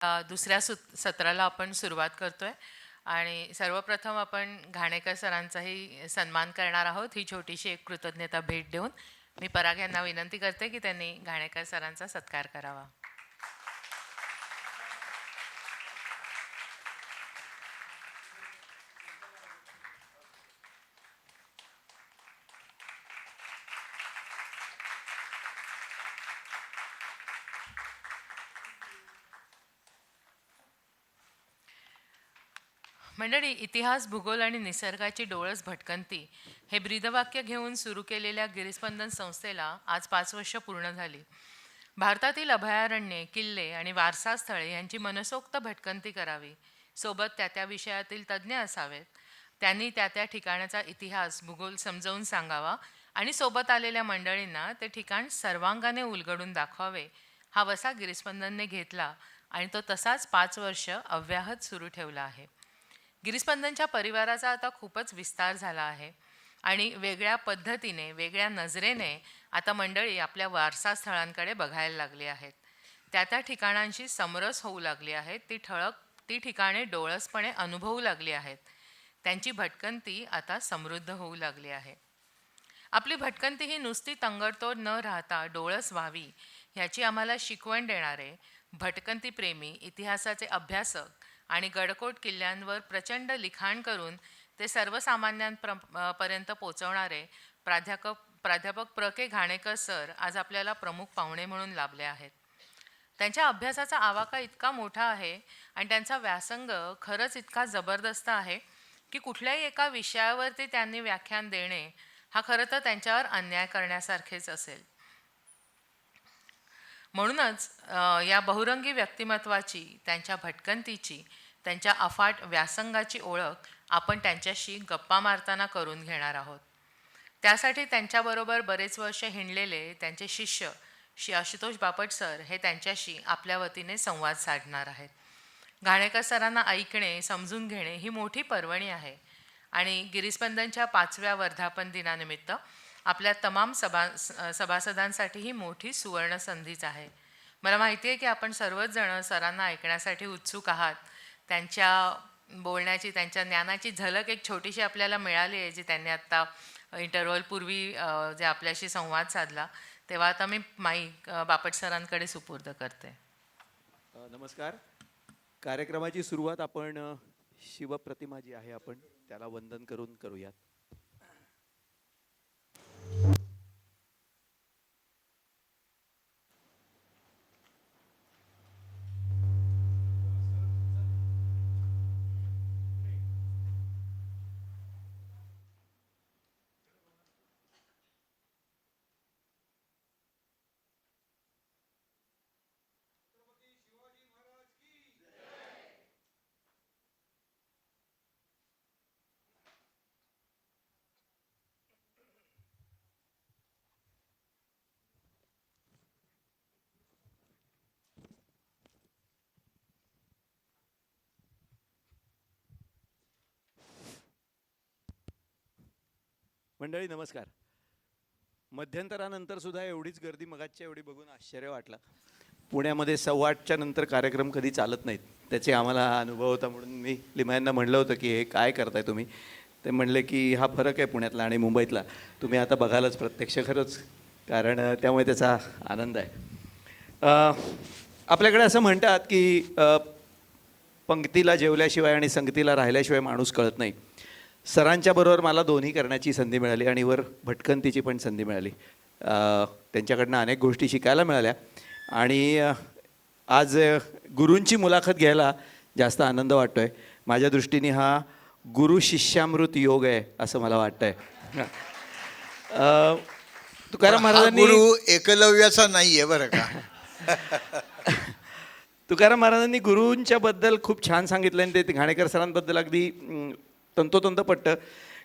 दुसऱ्या सत्राला आपण सुरुवात करतोय आणि सर्वप्रथम आपण घाणेकर सरांचाही सन्मान करणार आहोत. ही छोटीशी एक कृतज्ञता भेट देऊन मी पराग यांना विनंती करते की त्यांनी घाणेकर सरांचा सत्कार करावा. मंडळी, इतिहास, भूगोल आणि निसर्गाची डोळस भटकंती हे ब्रीदवाक्य घेऊन सुरू केलेल्या गिरिस्पंदन संस्थेला आज 5 वर्ष पूर्ण झाली. भारतातील अभयारण्ये, किल्ले आणि वारसा स्थळे यांची मनसोक्त भटकंती करावी. सोबत त्या त्या विषयातील तज्ज्ञ असावेत. त्यांनी त्या त्या ठिकाणाचा इतिहास, भूगोल समजावून सांगावा आणि सोबत आलेल्या मंडळींना ते ठिकाण सर्वांगाने उलगडून दाखवावे. हा वसा गिरिस्पंदनने घेतला आणि तो तसाच 5 वर्ष अव्याहत सुरू ठेवला आहे. गिरिस्पंदनच्या परिवाराचा आता खूपच विस्तार झाला आहे आणि वेगळ्या पद्धतीने, वेगळ्या नजरेने आता मंडळी आपल्या वारसा स्थळांकडे बघायला लागली आहेत. त्या त्या ठिकाणांशी समरस होऊ लागली आहेत. ती ठिकाणे डोळसपणे अनुभवू लागली आहेत. त्यांची भटकंती आता समृद्ध होऊ लागली आहे. आपली भटकंती ही नुसती तंगडतोड न राहता डोळस व्हावी ह्याची आम्हाला शिकवण देणारे भटकंती प्रेमी, इतिहासाचे अभ्यासक आणि गडकोट किल्ल्यांवर प्रचंड लिखाण करून ते सर्वसामान्यांपर्यंत पोचवणारे प्राध्यापक प्र के घाणेकर सर आज आपल्याला प्रमुख पाहुणे म्हणून लाभले आहेत. त्यांच्या अभ्यासाचा आवाका इतका मोठा आहे आणि त्यांचा व्यासंग खरंच इतका जबरदस्त आहे की कुठल्याही एका विषयावरती त्यांनी व्याख्यान देणे हा खरं तर त्यांच्यावर अन्याय करण्यासारखेच असेल. म्हणूनच या बहुरंगी व्यक्तिमत्वाची, त्यांच्या भटकंतीची, त्यांच्या अफाट व्यासंगाची ओळख आपण त्यांच्याशी गप्पा मारताना करून घेणार आहोत. त्यासाठी त्यांच्याबरोबर बरेच वर्ष हिंडलेले त्यांचे शिष्य श्री आशुतोष बापट सर हे त्यांच्याशी आपल्या वतीने संवाद साधणार आहेत. घाणेकर सरांना ऐकणे, समजून घेणे ही मोठी पर्वणी आहे आणि गिरिस्पंदनच्या 5व्या वर्धापन दिनानिमित्त आपल्या तमाम सभासदांसाठी ही मोठी सुवर्ण संधीच आहे. मला माहिती आहे की आपण सर्वच जण सरांना ऐकण्यासाठी उत्सुक आहात. त्यांच्या बोलण्याची, त्यांच्या ज्ञानाची झलक एक छोटीशी आपल्याला मिळाली आहे, जी त्यांनी आत्ता इंटरव्हलपूर्वी जे आपल्याशी संवाद साधला. तेव्हा आता मी माईक बापट सरांकडे सुपूर्द करते. नमस्कार. कार्यक्रमाची सुरुवात आपण शिवप्रतिमा जी आहे आपण त्याला वंदन करून करूयात. मंडळी नमस्कार. मध्यंतरानंतर सुद्धा एवढीच गर्दी मगाच्या एवढी बघून आश्चर्य वाटलं. पुण्यामध्ये 8:15च्या नंतर कार्यक्रम कधी चालत नाहीत, त्याचे आम्हाला हा अनुभव होता. म्हणून मी लिमायांना म्हणलं होतं की हे काय करताय तुम्ही. ते म्हणले की हा फरक आहे पुण्यातला आणि मुंबईतला, तुम्ही आता बघालच प्रत्यक्ष. खरंच, कारण त्यामुळे त्याचा आनंद आहे. आपल्याकडे असं म्हणतात की पंक्तीला जेवल्याशिवाय आणि संगतीला राहिल्याशिवाय माणूस कळत नाही. सरांच्या बरोबर मला दोन्ही करण्याची संधी मिळाली आणि वर भटकंतीची पण संधी मिळाली. त्यांच्याकडनं अनेक गोष्टी शिकायला मिळाल्या आणि आज गुरूंची मुलाखत घ्यायला जास्त आनंद वाटतो आहे. माझ्या दृष्टीने हा गुरु शिष्यामृत योग आहे असं मला वाटतं आहे. तुकाराम महाराजांनी, गुरु एकलव्याचा नाही आहे बरं का. तुकाराम महाराजांनी गुरूंच्याबद्दल खूप छान सांगितलं आणि ते घाणेकर सरांबद्दल अगदी तंतोतंत पटतं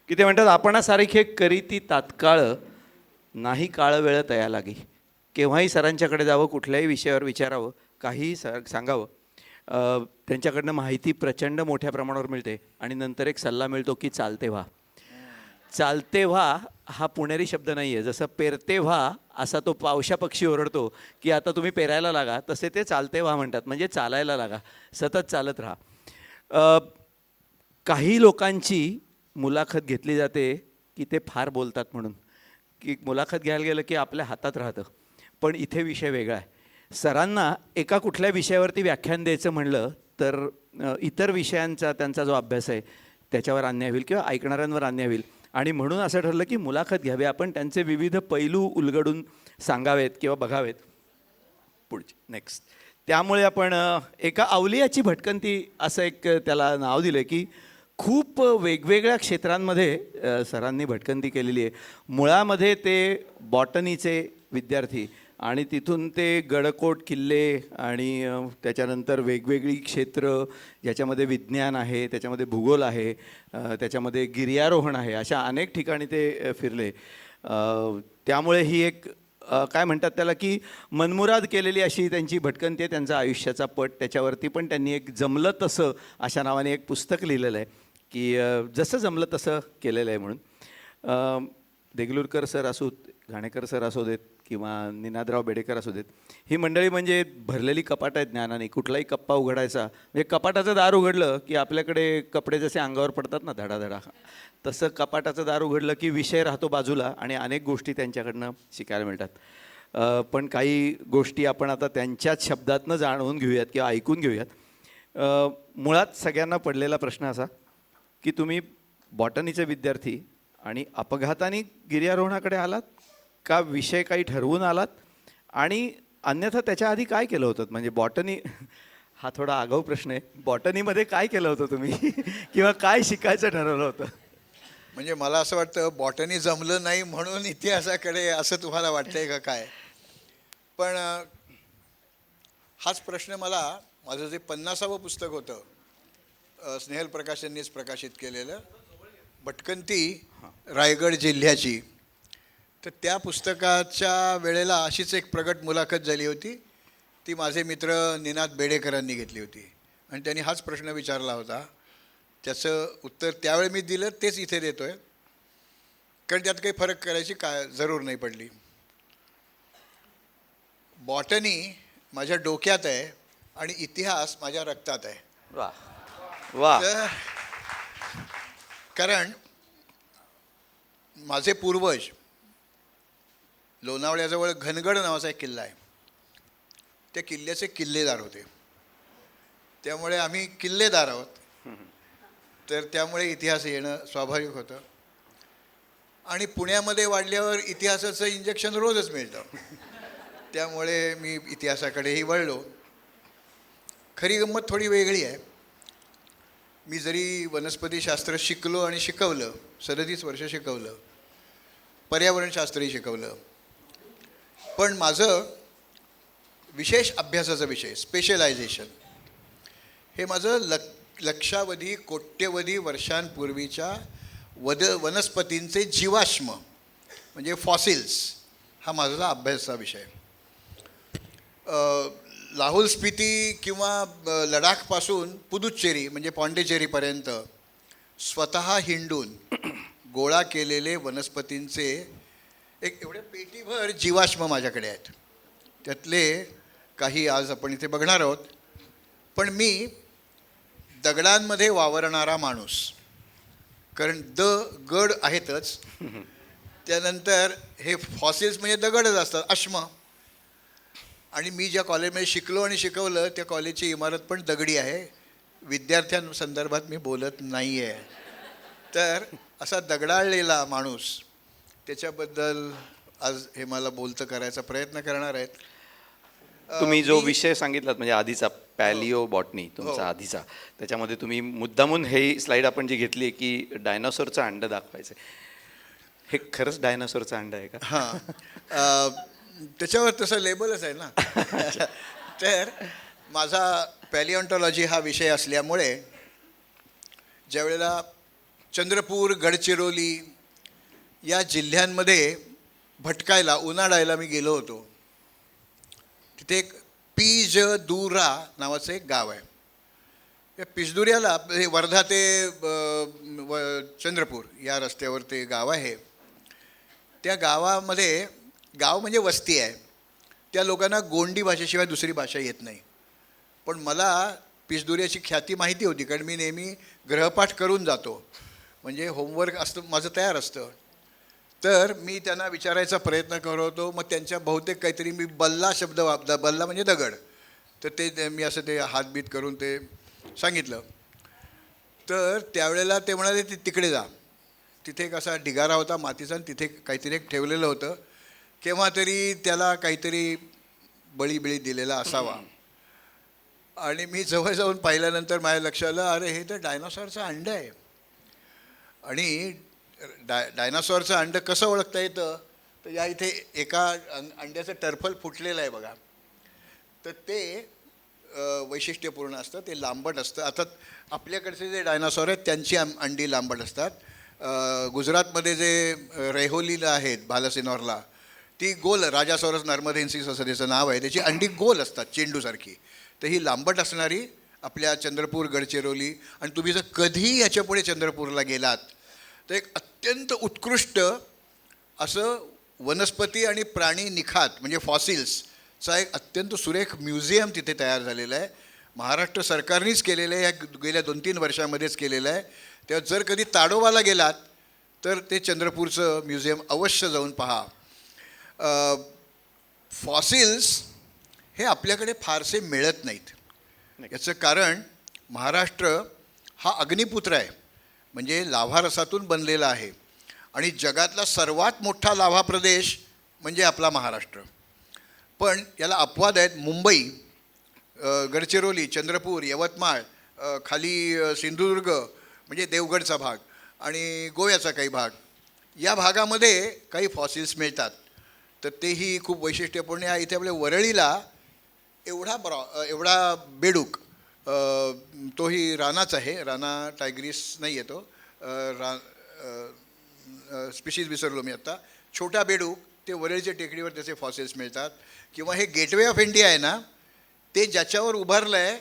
की ते म्हणतात, आपणासारखे करीती तात्काळ नाही काळ वेळ तया लागी. केव्हाही सरांच्याकडे जावं, कुठल्याही विषयावर विचारावं, काहीही सांगावं. त्यांच्याकडनं माहिती प्रचंड मोठ्या प्रमाणावर मिळते आणि नंतर एक सल्ला मिळतो की चालते व्हा. चालते व्हा हा पुणेरी शब्द नाही आहे. जसं पेरते व्हा असा तो पावशा पक्षी ओरडतो की आता तुम्ही पेरायला लागा, तसे ते चालते व्हा म्हणतात, म्हणजे चालायला लागा, सतत चालत राहा. काही लोकांची मुलाखत घेतली जाते की ते फार बोलतात म्हणून, की मुलाखत घ्यायला गेलं की आपल्या हातात राहतं. पण इथे विषय वेगळा आहे. सरांना एका कुठल्या विषयावरती व्याख्यान द्यायचं म्हणलं तर इतर विषयांचा त्यांचा जो अभ्यास आहे त्याच्यावर अन्याय होईल किंवा ऐकणाऱ्यांवर अन्याय होईल. आणि म्हणून असं ठरलं की मुलाखत घ्यावी आपण, त्यांचे विविध पैलू उलगडून सांगावेत किंवा बघावेत. पुढची नेक्स्ट. त्यामुळे आपण एका अवलियाची भटकंती असं एक त्याला नाव दिलं की खूप वेगवेगळ्या क्षेत्रांमध्ये सरांनी भटकंती केलेली आहे. मुळामध्ये ते बॉटनीचे विद्यार्थी आणि तिथून ते गडकोट किल्ले आणि त्याच्यानंतर वेगवेगळी क्षेत्र ज्याच्यामध्ये विज्ञान आहे, त्याच्यामध्ये भूगोल आहे, त्याच्यामध्ये गिर्यारोहण आहे, अशा अनेक ठिकाणी ते फिरले. त्यामुळे ही एक काय म्हणतात त्याला की मनमुराद केलेली अशी त्यांची भटकंती आहे, त्यांचा आयुष्याचा पट. त्याच्यावरती पण त्यांनी एक जमलं तसं अशा नावाने एक पुस्तक लिहिलेलं आहे की जसं जमलं तसं केलेलं आहे म्हणून. देगलूरकर सर असोत, घाणेकर सर असू देत किंवा निनादराव बेडेकर असू देत, ही मंडळी म्हणजे भरलेली कपाट आहेत ज्ञानाने. कुठलाही कप्पा उघडायचा म्हणजे कपाटाचं दार उघडलं की आपल्याकडे कपडे जसे अंगावर पडतात ना धडाधडा, तसं कपाटाचं दार उघडलं की विषय राहतो बाजूला आणि अनेक गोष्टी त्यांच्याकडनं शिकायला मिळतात. पण काही गोष्टी आपण आता त्यांच्याच शब्दातनं जाणून घेऊयात किंवा ऐकून घेऊयात. मुळात सगळ्यांना पडलेला प्रश्न असा की तुम्ही बॉटनीचे विद्यार्थी आणि अपघाताने गिर्यारोहणाकडे आलात का विषय काही ठरवून आलात, आणि अन्यथा त्याच्या आधी काय केलं होतं? म्हणजे बॉटनी हा थोडा आगाऊ प्रश्न आहे. बॉटनीमध्ये काय केलं होतं तुम्ही किंवा काय शिकायचं ठरवलं होतं? म्हणजे मला असं वाटतं बॉटनी जमलं नाही म्हणून इतिहासाकडे असं तुम्हाला वाटतंय का काय? पण हाच प्रश्न मला माझं जे 50वं पुस्तक होतं स्नेहल प्रकाशननीच प्रकाशित केलेलं, भटकंती रायगड जिल्ह्याची, तर त्या पुस्तकाच्या वेळेला अशीच एक प्रगट मुलाखत झाली होती. ती माझे मित्र निनाद बेडेकरांनी घेतली होती आणि त्यांनी हाच प्रश्न विचारला होता. त्याचं उत्तर त्यावेळी मी दिलं तेच इथे देतो आहे, कारण त्यात काही फरक करायची जरूर नाही पडली. बॉटनी माझ्या डोक्यात आहे आणि इतिहास माझ्या रक्तात आहे. वा वा. कारण माझे पूर्वज, लोणावळ्याजवळ घनगड नावाचा एक किल्ला आहे, त्या किल्ल्याचे किल्लेदार होते. त्यामुळे आम्ही किल्लेदार आहोत, तर त्यामुळे इतिहास येणं स्वाभाविक होतं. आणि पुण्यामध्ये वाढल्यावर इतिहासाचं इंजेक्शन रोजच मिळतं, त्यामुळे मी इतिहासाकडेही वळलो. खरी गंमत थोडी वेगळी आहे. मी जरी वनस्पतीशास्त्र शिकलो आणि शिकवलं, 37 वर्ष शिकवलं, पर्यावरणशास्त्रही शिकवलं, पण माझं विशेष अभ्यासाचा विषय स्पेशलायझेशन हे माझं लक्षावधी कोट्यवधी वर्षांपूर्वीच्या वनस्पतींचे जीवाश्म म्हणजे फॉसिल्स हा माझा अभ्यासाचा विषय. लाहोल स्पिती किंवा लडाखपासून पुदुच्चेरी म्हणजे पॉंडिचेरीपर्यंत स्वतः हिंडून गोळा केलेले वनस्पतींचे एक एवढ्या पेटीभर जीवाश्म माझ्याकडे आहेत. त्यातले काही आज आपण इथे बघणार आहोत. पण मी दगडांमध्ये वावरणारा माणूस, कारण गड आहेतच, त्यानंतर हे फॉसिल्स म्हणजे दगडच असतात, अश्म. आणि मी ज्या कॉलेजमध्ये शिकलो आणि शिकवलं त्या कॉलेजची इमारत पण दगडी आहे. विद्यार्थ्यांसंदर्भात मी बोलत नाही आहे. तर असा दगडाळलेला माणूस, त्याच्याबद्दल आज हे मला बोलतं करायचा प्रयत्न करणार आहेत. तुम्ही जो विषय सांगितलात म्हणजे आधीचा पॅलिओ बॉटनी तुमचा आधीचा, त्याच्यामध्ये तुम्ही मुद्दामून हे स्लाईड आपण जी घेतली की डायनासोरचं अंड दाखवायचं, हे खरंच डायनासोरचं अंड आहे का? हां, त्याच्यावर तसं लेबलच आहे ना. तर माझा पॅलिओन्टॉलॉजी हा विषय असल्यामुळे ज्यावेळेला चंद्रपूर, गडचिरोली या जिल्ह्यांमध्ये भटकायला, उन्हाळायला मी गेलो होतो, तिथे एक पीजदुरा नावाचं एक गाव आहे. या पिसदुर्याला हे वर्धा ते चंद्रपूर या रस्त्यावर ते गाव आहे. त्या गावामध्ये, गाव म्हणजे वस्ती आहे, त्या लोकांना गोंडी भाषेशिवाय दुसरी भाषा येत नाही. पण मला पिसदुर्याची ख्याती माहिती होती, कारण मी नेहमी गृहपाठ करून जातो, म्हणजे होमवर्क असतं माझं तयार असतं. तर मी त्यांना विचारायचा प्रयत्न करत होतो. मग त्यांच्या बहुतेक काहीतरी मी बल्ला शब्द बल्ला म्हणजे दगड, तर ते मी असं ते हातबीत करून ते सांगितलं. तर त्यावेळेला ते म्हणाले ते तिकडे जा, तिथे एक असा ढिगारा होता मातीचा, आणि तिथे काहीतरी एक ठेवलेलं होतं, केव्हा तरी त्याला काहीतरी बळी दिलेला असावा. आणि मी जवळ जाऊन पाहिल्यानंतर माझ्या लक्षात आलं, अरे हे तर डायनासॉरचं अंड आहे. आणि डायनासॉरचं अंड कसं ओळखता येतं, तर या इथे एका अंड्याचं टर्फल फुटलेलं आहे बघा, तर ते वैशिष्ट्यपूर्ण असतं, ते लांबट असतं. आता आपल्याकडचे जे डायनासॉर आहेत त्यांची अंडी लांबट असतात. गुजरातमध्ये जे रेहोलीला आहेत भालसिनॉरला, ती गोल, राजासॉरस नर्मदेन्सिस असं त्याचं नाव आहे, त्याची अंडी गोल असतात चेंडूसारखी. तर ही लांबट असणारी आपल्या चंद्रपूर, गडचिरोली, आणि तुम्ही जर कधीही याच्यापुढे चंद्रपूरला गेलात तर एक अत्यंत उत्कृष्ट असं वनस्पती आणि प्राणी निखात म्हणजे फॉसिल्सचा एक अत्यंत सुरेख म्युझियम तिथे तयार झालेलं आहे. महाराष्ट्र सरकारनेच केलेलं आहे, या गेल्या 2-3 वर्षामध्येच केलेलं आहे. तेव्हा जर कधी ताडोबाला गेलात तर ते चंद्रपूरचं म्युझियम अवश्य जाऊन पहा. फॉसिल्स हे आपल्याकडे फारसे मिळत नाहीत. याचं कारण महाराष्ट्र हा अग्निपुत्र आहे, म्हणजे लाव्हारसातून बनलेला आहे, आणि जगातला सर्वात मोठा लाव्हा प्रदेश म्हणजे आपला महाराष्ट्र. पण याला अपवाद आहेत. मुंबई, गडचिरोली, चंद्रपूर, यवतमाळ, खाली सिंधुदुर्ग म्हणजे देवगडचा भाग आणि गोव्याचा काही भाग, या भागामध्ये काही फॉसिल्स मिळतात. तर तेही खूप वैशिष्ट्यपूर्ण आहे. इथे आपल्या वरळीला एवढा बेडूक, तोही रानाच आहे, राना टायग्रिस नाही आहे तो, स्पीशीज विसरलो मी आत्ता, छोटा बेडूक, ते वरळीच्या टेकडीवर त्याचे फॉसिल्स मिळतात. किंवा हे गेटवे ऑफ इंडिया आहे ना, ते ज्याच्यावर उभारलं आहे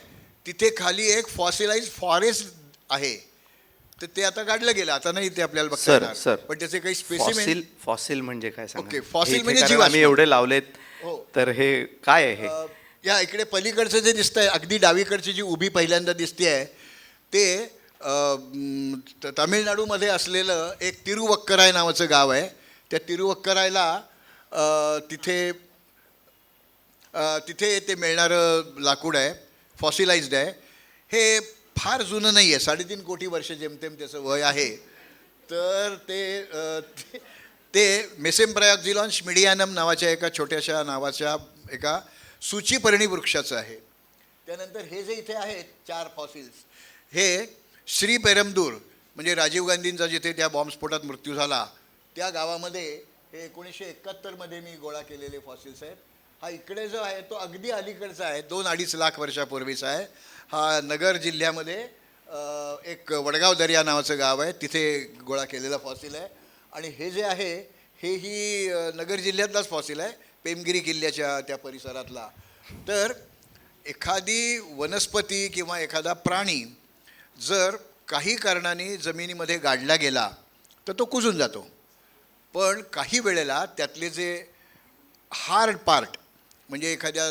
तिथे खाली एक फॉसिलाइज फॉरेस्ट आहे, तर ते आता काढलं गेलं, आता नाही ते आपल्याला बघता येणार. पण त्याचे काही स्पेसिमेन. फॉसिल म्हणजे काय सांगा? ओके, फॉसिल म्हणजे आम्ही जीवाश्म. एवढे लावलेत, हो. तर हे काय आहे? हे या इकडे पलीकडचं जे दिसतं आहे, अगदी डावीकडची जी उभी पहिल्यांदा दिसते आहे, ते तामिळनाडूमध्ये असलेलं एक तिरुवक्कराय नावाचं गाव आहे. त्या तिरुवक्करायला तिथे ते मिळणारं लाकूड आहे, फॉसिलाइज्ड आहे. हे फार जुनं नाही आहे, 3.5 कोटी वर्ष जेमतेम त्याचं वय आहे. तर ते मेसेम्ब्रायॉक्झिलॉन्स मिडियानम नावाच्या एका छोट्याशा नावाच्या एका सूचीपर्णी वृक्षाचं आहे. त्यानंतर हे जे इथे आहेत 4 फॉसिल्स, हे श्रीपेरमदूर म्हणजे राजीव गांधींचा जिथे त्या बॉम्बस्फोटात मृत्यू झाला त्या गावामध्ये हे 1971 मी गोळा केलेले फॉसिल्स आहेत. हा इकडे जो आहे तो अगदी अलीकडचा आहे, 2-2.5 लाख वर्षापूर्वीचा आहे. हा नगर जिल्ह्यामध्ये एक वडगाव दर्या नावाचं गाव आहे, तिथे गोळा केलेला फॉसिल आहे. आणि हे जे आहे हेही नगर जिल्ह्यातलाच फॉसिल आहे, पेमगिरी किल्ल्याच्या त्या परिसरातला. तर एखादी वनस्पती किंवा एखादा प्राणी जर काही कारणाने जमिनीमध्ये गाडला गेला तर तो कुजून जातो. पण काही वेळेला त्यातले जे हार्ड पार्ट म्हणजे एखाद्या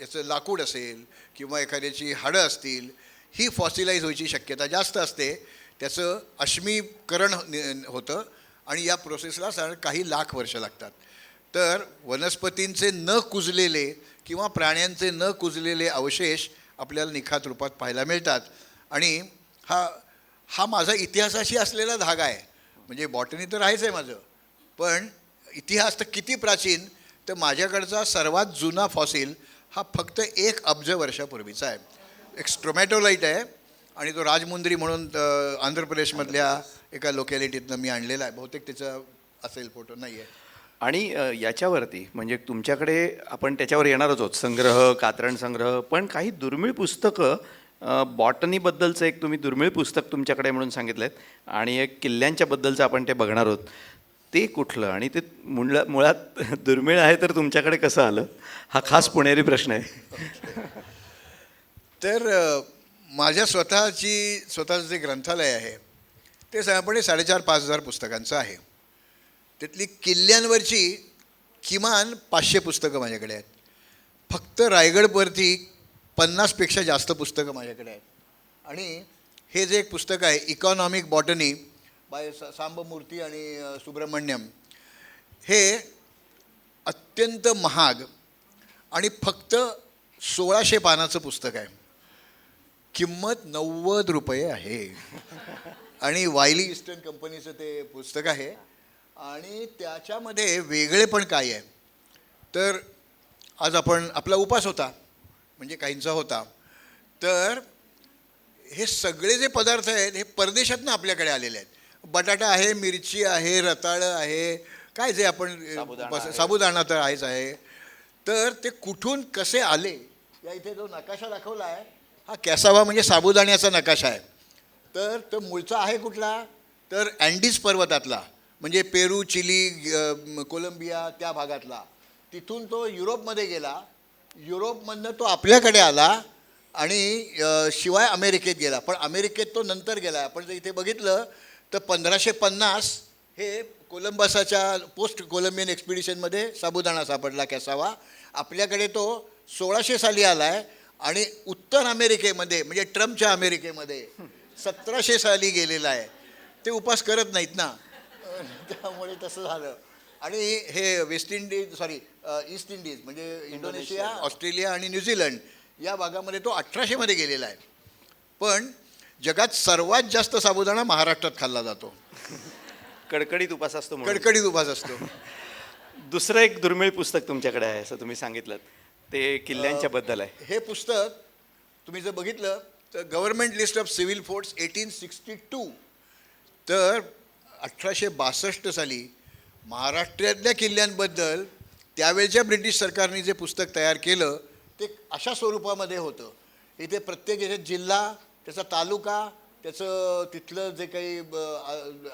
याचं लाकूड असेल किंवा एखाद्याची हाडं असतील, ही फॉसिलाइज व्हायची शक्यता जास्त असते. त्याचं अश्मीकरण होतं आणि या प्रोसेसला साधारण काही लाख वर्ष लागतात. तर वनस्पतींचे न कुजलेले किंवा प्राण्यांचे न कुजलेले अवशेष आपल्याला निखात रूपात पाहायला मिळतात. आणि हा माझा इतिहासाशी असलेला धागा आहे. म्हणजे बॉटनी तर आहेच आहे माझं, पण इतिहास तर किती प्राचीन, तर माझ्याकडचा सर्वात जुना फॉसिल हा फक्त 1 अब्ज वर्षापूर्वीचा आहे. एक स्ट्रोमॅटोलाइट आहे आणि तो राजमुंद्री म्हणून आंध्र प्रदेशमधल्या एका लोकॅलिटीतनं मी आणलेला आहे. बहुतेक त्याचा असेल फोटो, नाही आहे. आणि याच्यावरती म्हणजे तुमच्याकडे आपण त्याच्यावर येणारच आहोत, संग्रह, कात्रण संग्रह, पण काही दुर्मिळ पुस्तकं, बॉटनीबद्दलचं एक तुम्ही दुर्मिळ पुस्तक तुमच्याकडे म्हणून सांगितलं आहेत, आणि एक किल्ल्यांच्या बद्दलचं आपण ते बघणार आहोत. ते कुठलं आणि ते मुळात दुर्मिळ आहे तर तुमच्याकडे कसं आलं, हा खास पुणेरी प्रश्न आहे. तर माझ्या स्वतःचं जे ग्रंथालय आहे ते साधारणपणे 4,500-5,000 पुस्तकांचं आहे. त्यातली किल्ल्यांवरची किमान 500 पुस्तकं माझ्याकडे आहेत. फक्त रायगडवरती 50पेक्षा जास्त पुस्तकं माझ्याकडे आहेत. आणि हे जे एक पुस्तक आहे इकॉनॉमिक बॉटनी बाय सांबमूर्ती आणि सुब्रमण्यम, हे अत्यंत महाग आणि फक्त 1600 पानाचं पुस्तक आहे. किंमत ₹90 आहे. आणि वायली ईस्टर्न कंपनीचं ते पुस्तक आहे. आणि त्याच्यामध्ये वेगळेपण काय आहे तर आज आपला उपास होता, म्हणजे काहींचा होता, तर हे सगळे जे पदार्थ आहेत हे परदेशातनं आपल्याकडे आलेले आहेत. बटाटा आहे, मिरची आहे, रताळं आहे, काय जे आपण साबुदाणा तर आहेच आहे. तर ते कुठून कसे आले, या इथे जो नकाशा दाखवला आहे हा कॅसावा म्हणजे साबुदाण्याचा नकाशा आहे. तर तो मूळचा आहे कुठला तर अँडीज पर्वतातला, म्हणजे पेरू, चिली, कोलंबिया त्या भागातला. तिथून तो युरोपमध्ये गेला, युरोपमधनं तो आपल्याकडे आला आणि शिवाय अमेरिकेत गेला. पण अमेरिकेत तो नंतर गेला. आपण जर इथे बघितलं तर 1550 हे कोलंबसाच्या पोस्ट कोलंबियन एक्सपिडिशनमध्ये साबुदाणा सापडला कॅसावा. आपल्याकडे तो 1600 साली आला आहे आणि उत्तर अमेरिकेमध्ये म्हणजे ट्रम्पच्या अमेरिकेमध्ये 1700 साली गेलेला आहे. ते उपास करत नाहीत ना, त्यामुळे तसं झालं. आणि हे ईस्ट इंडिज म्हणजे इंडोनेशिया, ऑस्ट्रेलिया आणि न्यूझीलंड या भागामध्ये तो 1800मध्ये गेलेला आहे. पण जगात सर्वात जास्त साबुदाणा महाराष्ट्रात खाल्ला जातो. कडकडीत उपास असतो म्हणून. कडकडीत उपास असतो. दुसरं एक दुर्मिळ पुस्तक तुमच्याकडे आहे असं तुम्ही सांगितलं, ते किल्ल्यांच्या बद्दल आहे. हे पुस्तक तुम्ही जर बघितलं तर government list of civil forts 1862, तर 1862 साली महाराष्ट्रातल्या किल्ल्यांबद्दल त्यावेळच्या ब्रिटिश सरकारने जे पुस्तक तयार केलं ते अशा स्वरूपामध्ये होतं. इथे प्रत्येक याच्यात जिल्हा, त्याचा तालुका, त्याचं तिथलं जे काही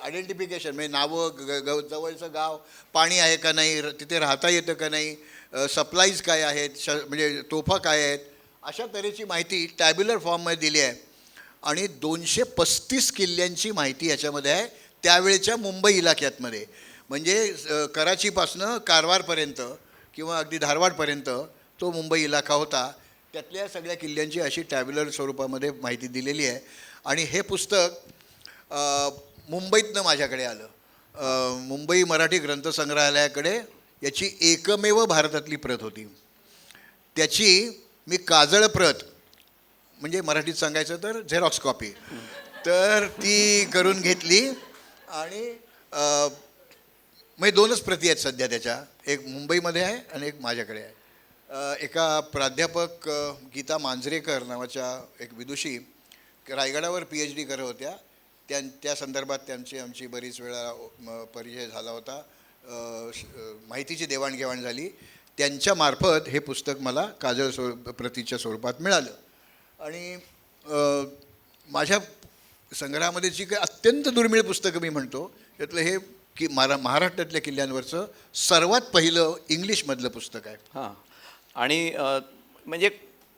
आयडेंटिफिकेशन म्हणजे नावं, जवळचं गाव, पाणी आहे का नाही, तिथे राहता येतं का नाही, सप्लाईज काय आहेत, म्हणजे तोफा काय आहेत, अशा तऱ्हेची माहिती टॅब्युलर फॉर्ममध्ये दिली आहे. आणि 235 किल्ल्यांची माहिती याच्यामध्ये आहे त्यावेळेच्या मुंबई इलाक्यातमध्ये. म्हणजे कराचीपासनं कारवारपर्यंत किंवा अगदी धारवाडपर्यंत तो मुंबई इलाका होता. त्यातल्या सगळ्या किल्ल्यांची अशी टॅब्युलर स्वरूपामध्ये माहिती दिलेली आहे. आणि हे पुस्तक मुंबईतनं माझ्याकडे आलं. मुंबई मराठी ग्रंथसंग्रहालयाकडे याची एकमेव भारतातली प्रत होती. त्याची मी काजळ प्रत, म्हणजे मराठीत सांगायचं तर झेरॉक्स कॉपी, तर ती करून घेतली. आणि म्हणजे 2च प्रती आहेत सध्या त्याच्या, एक मुंबईमध्ये आहे आणि एक माझ्याकडे आहे. एका प्राध्यापक गीता मांजरेकर नावाच्या एक विदुषी रायगडावर PhD करत होत्या. त्या संदर्भात आमची बरीच वेळा परिचय झाला होता, माहितीची देवाणघेवाण झाली. त्यांच्यामार्फत हे पुस्तक मला काजळ प्रतीच्या स्वरूपात मिळालं. आणि माझ्या संग्रहामध्ये जी काही अत्यंत दुर्मिळ पुस्तकं मी म्हणतो त्यातलं हे की महाराष्ट्रातल्या किल्ल्यांवरचं सर्वात पहिलं इंग्लिशमधलं पुस्तक आहे. हां, आणि म्हणजे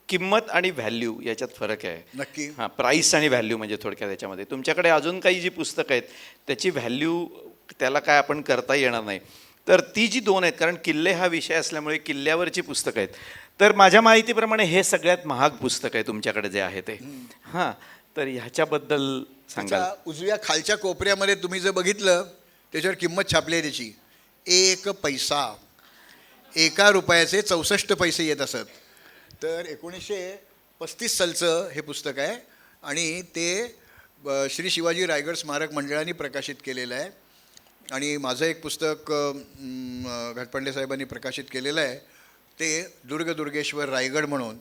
किंमत आणि व्हॅल्यू याच्यात फरक आहे. नक्की. हां, प्राईस आणि व्हॅल्यू म्हणजे थोडक्यात त्याच्यामध्ये तुमच्याकडे अजून काही जी पुस्तकं आहेत त्याची व्हॅल्यू त्याला काय आपण करता येणार नाही. तर ती जी 2 आहेत, कारण किल्ले हा विषय असल्यामुळे किल्ल्यावरची पुस्तकं आहेत, तर माझ्या माहितीप्रमाणे हे सगळ्यात महाग पुस्तक आहे तुमच्याकडे जे आहे ते. हां, तर ह्याच्याबद्दल सांगा. उजव्या खालच्या कोपऱ्यामध्ये तुम्ही जर बघितलं त्याच्यावर किंमत छापली आहे त्याची. 1 पैसा, 1 रुपयाचे 64 पैसे येत असत. तर 1935 सालचं हे पुस्तक आहे आणि ते श्री शिवाजी रायगड स्मारक मंडळाने प्रकाशित केलेलं आहे. आणि माझं एक पुस्तक घाटपांडे साहेबांनी प्रकाशित केलेलं आहे, ते दुर्गेश्वर रायगड म्हणून.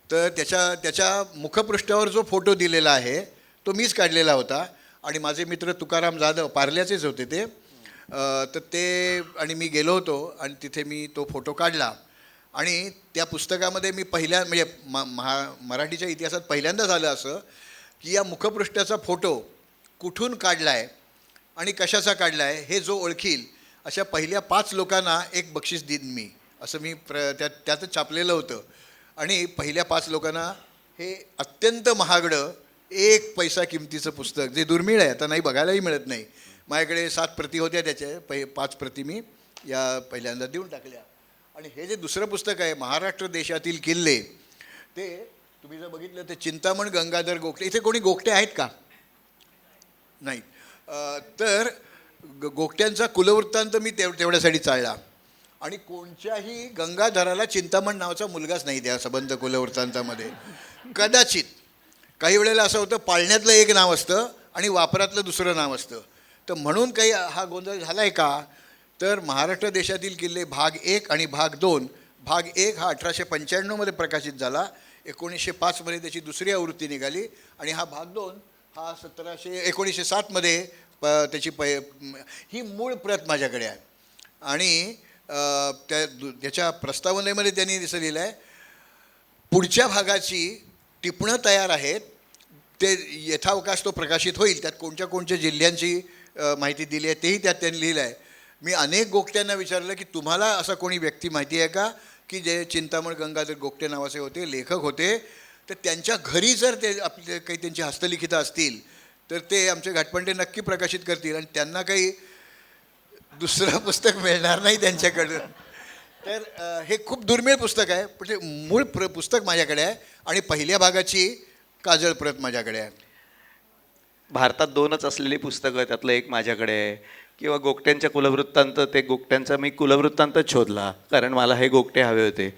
तर त्याच्या मुखपृष्ठावर जो फोटो दिलेला आहे तो मीच काढलेला होता. आणि माझे मित्र तुकाराम जाधव पार्ल्याचेच होते ते. तर ते आणि मी गेलो होतो आणि तिथे मी तो फोटो काढला. आणि त्या पुस्तकामध्ये मी म्हणजे मराठीच्या इतिहासात पहिल्यांदा झालं असं की या मुखपृष्ठाचा फोटो कुठून काढला आहे आणि कशाचा काढला आहे हे जो ओळखील अशा पहिल्या 5 लोकांना एक बक्षीस देईन मी, असं मी त्यातच छापलेलं होतं. आणि पहिल्या 5 लोकांना हे अत्यंत महागडं 1 पैसा किमतीचं पुस्तक, जे दुर्मिळ आहे, आता नाही बघायलाही मिळत नाही. माझ्याकडे 7 प्रती होत्या त्याच्या, 5 प्रती मी या पहिल्यांदा देऊन टाकल्या. आणि हे जे दुसरं पुस्तक आहे महाराष्ट्र देशातील किल्ले, ते तुम्ही जर बघितलं तर चिंतामण गंगाधर गोखले, इथे कोणी गोखटे आहेत का? नाही. तर गोखट्यांचा कुलवृत्तांत मी तेवढ्यासाठी चाळला. आणि कोणत्याही गंगाधराला चिंतामण नावाचा मुलगाच नाही त्या संबंध कुलवृत्तांतामध्ये. कदाचित काही वेळेला असं होतं, पाळण्यातलं एक नाव असतं आणि वापरातलं दुसरं नाव असतं. तर म्हणून काही हा गोंधळ झाला आहे का? तर महाराष्ट्र देशातील किल्ले भाग 1 आणि भाग 2, भाग 1 हा 1895 प्रकाशित झाला, 1905 त्याची दुसरी आवृत्ती निघाली. आणि हा भाग 2 हा 1907 त्याची ही मूळ प्रत माझ्याकडे आहे. आणि त्याच्या प्रस्तावनेमध्ये त्यांनी दिसं लिहिलं आहे, पुढच्या भागाची टिपणं तयार आहेत, ते यथावकाश तो प्रकाशित होईल. त्यात कोणत्या कोणत्या जिल्ह्यांची माहिती दिली आहे तेही त्यात त्यांनी लिहिलं आहे. मी अनेक गोखट्यांना विचारलं की तुम्हाला असं कोणी व्यक्ती माहिती आहे का की जे चिंतामण गंगाधर गोखटे नावाचे होते, लेखक होते, तर त्यांच्या घरी जर ते आपले काही त्यांची हस्तलिखितं असतील तर ते आमचे घाटपंडे नक्की प्रकाशित करतील. आणि त्यांना काही दुसरं पुस्तक मिळणार नाही त्यांच्याकडून. तर हे खूप दुर्मिळ पुस्तक आहे, पण ते मूळ पुस्तक माझ्याकडे आहे आणि पहिल्या भागाची काजळ प्रत माझ्याकडे आहे. भारतात 2च असलेली पुस्तकं, त्यातलं एक माझ्याकडे आहे. किंवा गोगट्यांच्या कुलवृत्तांत, ते गोगट्यांचा मी कुलवृत्तांतच शोधला कारण मला हे गोगटे हवे होते.